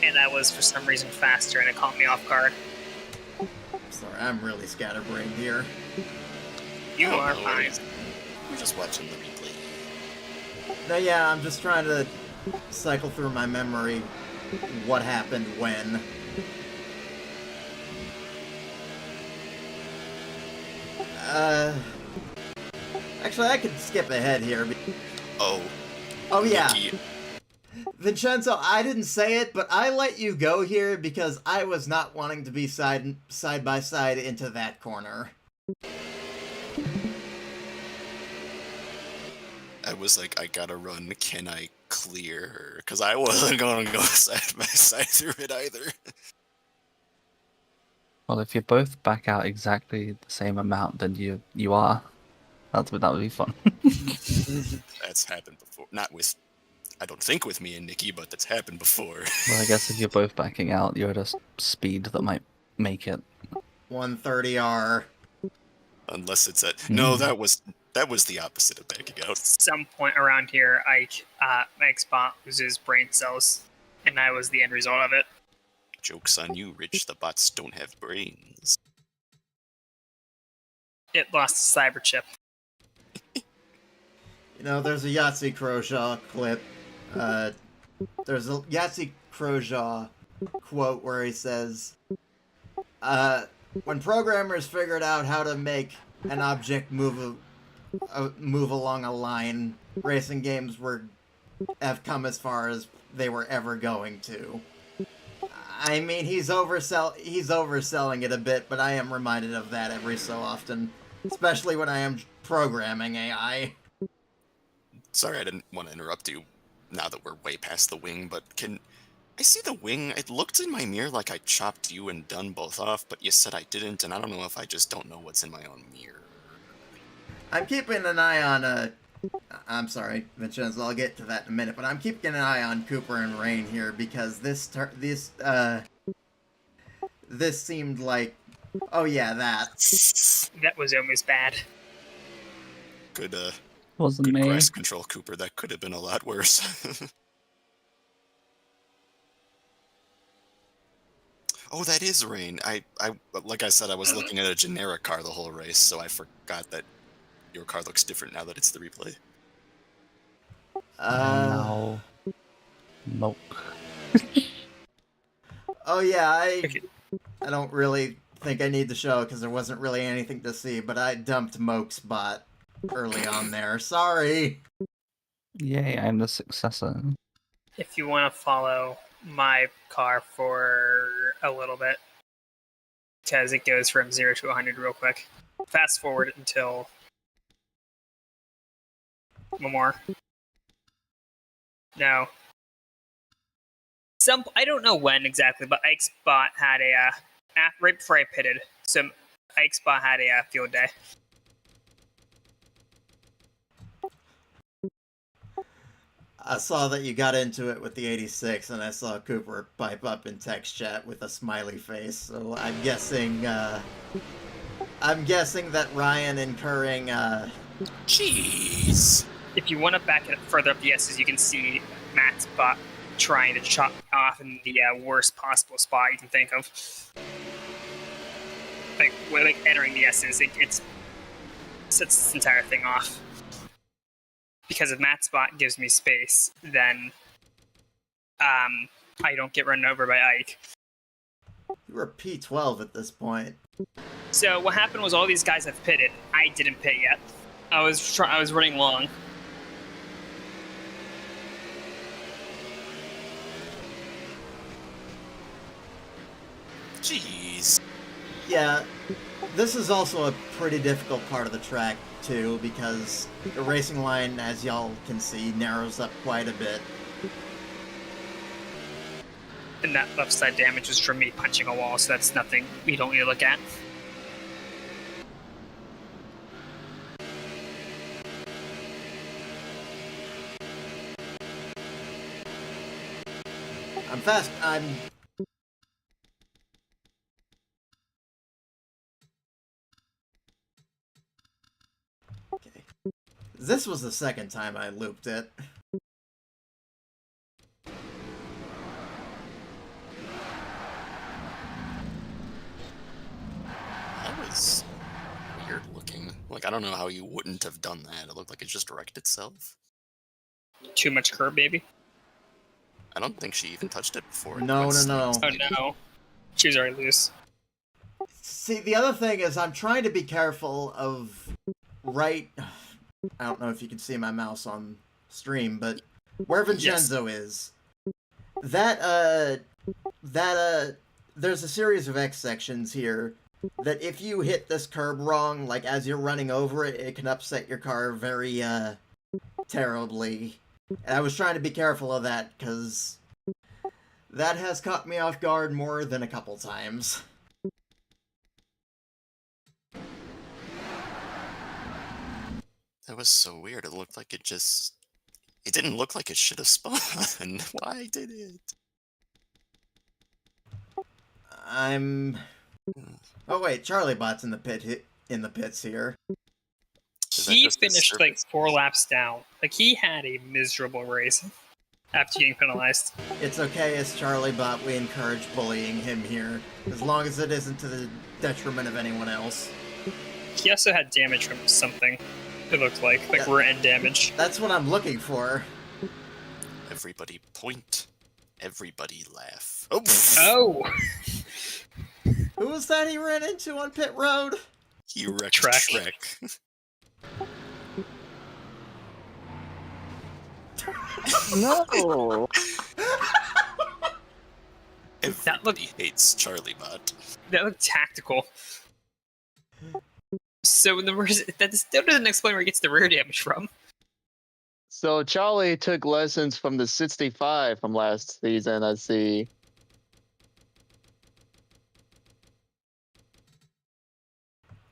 And I was, for some reason, faster, and it caught me off guard. Sorry, I'm really scatterbrained here. You Oh, are no fine. worries. We're just watching the replay. No, yeah, I'm just trying to cycle through my memory what happened when. Actually, I could skip ahead here. Oh. Oh, yeah. Nikki. Vincenzo, I didn't say it, but I let you go here because I was not wanting to be side by side into that corner. I was like, I gotta run. Can I clear her? Because I wasn't going to go side by side through it either. Well, if you both back out exactly the same amount, then you are. That would be fun. That's happened before. Not with, I don't think with me and Nikki, but that's happened before. Well, I guess if you're both backing out, you're at a speed that might make it. 130R. Unless it's at no, that was the opposite of backing out. Some point around here, Ike's bot loses brain cells, and I was the end result of it. Joke's on you, Rich. The bots don't have brains. It lost a cyber chip. You know, there's a Yahtzee Croshaw clip. There's a Yahtzee Croshaw quote where he says, when programmers figured out how to make an object move along a line, racing games have come as far as they were ever going to. I mean, he's overselling it a bit, but I am reminded of that every so often, especially when I am programming AI. Sorry, I didn't want to interrupt you now that we're way past the wing, but can I see the wing? It looked in my mirror like I chopped you and done both off, but you said I didn't, and I don't know if I just don't know what's in my own mirror. I'm keeping an eye on, I'm sorry, Vincenzo, I'll get to that in a minute, but I'm keeping an eye on Cooper and Rain here because this seemed like, oh yeah, that. That was almost bad. Good, Wasn't good me. grass control, Cooper. That could have been a lot worse. Oh, that is Rain. I like I said, I was looking at a generic car the whole race, so I forgot that your car looks different now that it's the replay. No. Nope. Oh yeah, I don't really think I need to show because there wasn't really anything to see, but I dumped Moke's bot early on there. Sorry. Yay, I'm the successor. If you want to follow my car for a little bit, because it goes from 0 to 100 real quick. Fast forward until one more. No. I don't know when exactly, but Ike's bot had right before I pitted, so Ike's bot had a field day. I saw that you got into it with the 86, and I saw Cooper pipe up in text chat with a smiley face. So I'm guessing that Ryan incurring. Jeez. If you want to back it further up the S's, you can see Matt's bot trying to chop me off in the worst possible spot you can think of. Like entering the S's, it sets this entire thing off. Because if Matt's bot gives me space, then I don't get run over by Ike. You were P12 at this point. So what happened was all these guys have pitted. I didn't pit yet. I was running long. Jeez. Yeah, this is also a pretty difficult part of the track, too, because the racing line, as y'all can see, narrows up quite a bit. And that left side damage was from me punching a wall, so that's nothing we don't need to look at. I'm okay. This was the second time I looped it. That was weird looking. Like, I don't know how you wouldn't have done that. It looked like it just wrecked itself. Too much curb, baby. I don't think she even touched it before. No. Oh no. She was already loose. See, the other thing is I'm trying to be careful of I don't know if you can see my mouse on stream, but where Vincenzo is, there's a series of X sections here that if you hit this curb wrong, like as you're running over it, it can upset your car very, terribly. And I was trying to be careful of that, because that has caught me off guard more than a couple times. That was so weird. It looked like it didn't look like it should have spun. Why did it? Oh wait, Charlie Bot's in the pit in the pits here. Is that He just his finished like service? 4 laps down. Like he had a miserable race after getting penalized. It's okay, as Charlie Bot, we encourage bullying him here, as long as it isn't to the detriment of anyone else. He also had damage from something. It looked like Yeah. rear end damage. That's what I'm looking for. Everybody point. Everybody laugh. Oh! Oh, Who was that he ran into on pit road? He wrecked Track. Shrek. No. Everybody hates Charlie Bot. that looked tactical. So that still doesn't explain where he gets the rear damage from. So Charlie took lessons from the 65 from last season, I see.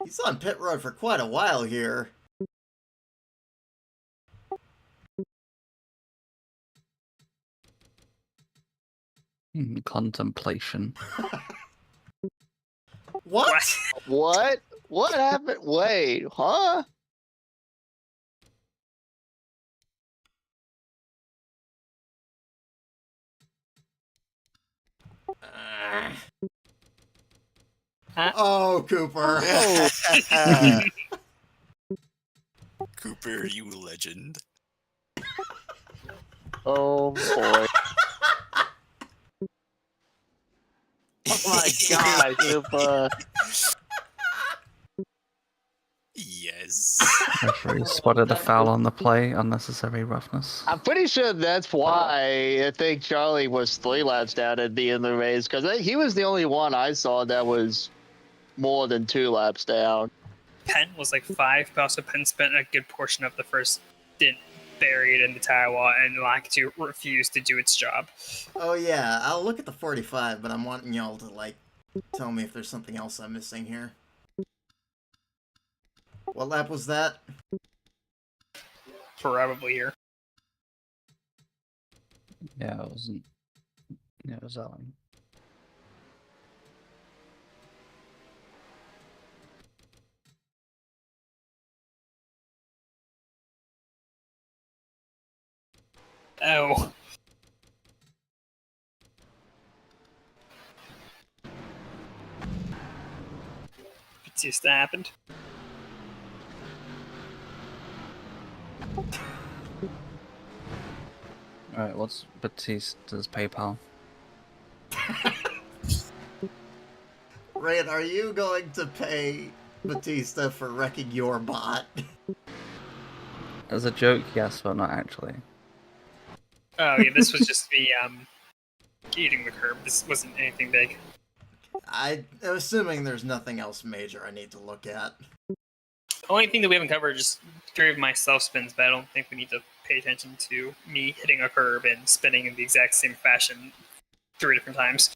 He's on pit road for quite a while here. Contemplation. What? What? What happened? Wait, huh? Oh, Cooper. Oh. Cooper, you legend. Oh boy. Oh my god, Super. Yes. Referee spotted a foul on the play. Unnecessary roughness. I'm pretty sure that's why I think Charlie was 3 laps down at the end of the race, because he was the only one I saw that was more than 2 laps down. Penn was like 5, but also Penn spent a good portion of the first stint buried in the tire wall, and Lakitu refused to do its job. Oh yeah, I'll look at the 45, but I'm wanting y'all to, like, tell me if there's something else I'm missing here. What lap was that? Probably here. Yeah, it wasn't. Yeah, it was that one. Oh. Batista happened. Alright, what's Batista's PayPal? Ryan, are you going to pay Batista for wrecking your bot? As a joke, yes, but not actually. Oh yeah, this was just me eating the curb. This wasn't anything big. I'm assuming there's nothing else major I need to look at. The only thing that we haven't covered is 3 of my self spins, but I don't think we need to pay attention to me hitting a curb and spinning in the exact same fashion 3 different times.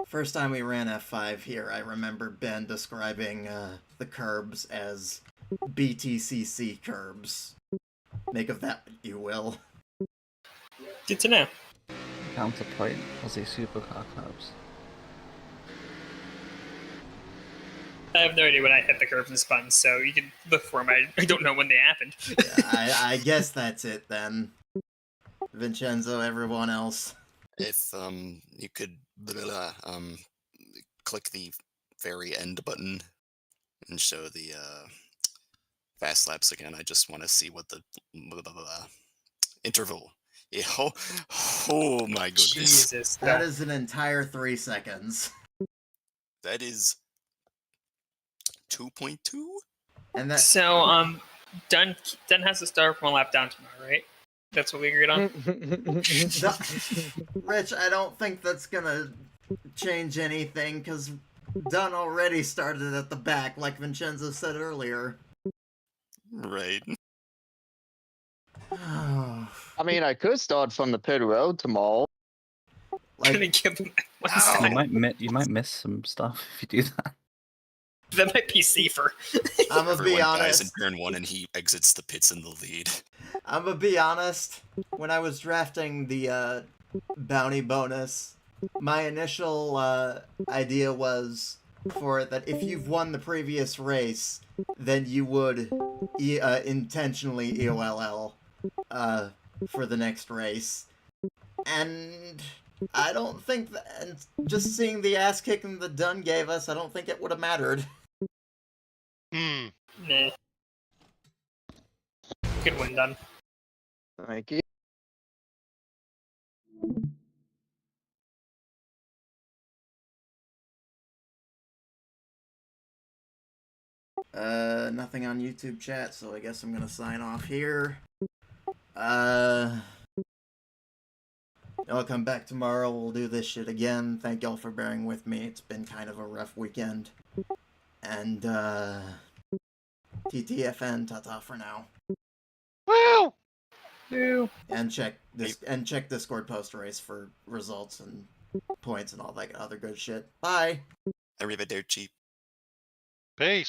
First time we ran F5 here, I remember Ben describing the curbs as BTCC curbs. Make of that what you will. Good to know. Counterpoint Aussie Supercar Clubs. I have no idea when I hit the curbs and spun, so you can look for them. I don't know when they happened. Yeah, I guess that's it then. Vincenzo, everyone else. If you could click the very end button and show the fast laps again. I just want to see what the interval. Yeah, oh my goodness. Jesus. That is an entire 3 seconds. That is 2.2? And that So, Dunn has to start from a lap down tomorrow, right? That's what we agreed on? Rich, I don't think that's gonna change anything, because Dunn already started at the back, like Vincenzo said earlier. Right. I mean, I could start from the pit road tomorrow. Gonna Like, give him one Ow. second. You might miss some stuff if you do that. That might be safer. I'm gonna Everyone be dies in honest. turn 1 and he exits the pits in the lead. I'm gonna be honest. When I was drafting the bounty bonus, my initial idea was for it that if you've won the previous race, then you would intentionally EOLL for the next race. And I don't think that, and just seeing the ass kicking the Dunn gave us, I don't think it would have mattered. Hmm. Nah. Good win, done. Thank you. Nothing on YouTube chat, so I guess I'm gonna sign off here. I'll come back tomorrow, we'll do this shit again. Thank y'all for bearing with me, it's been kind of a rough weekend. And, TTFN, ta-ta for now. Woo! Woo! And check Discord post-race for results and points and all that other good shit. Bye! Arrivederci. Peace.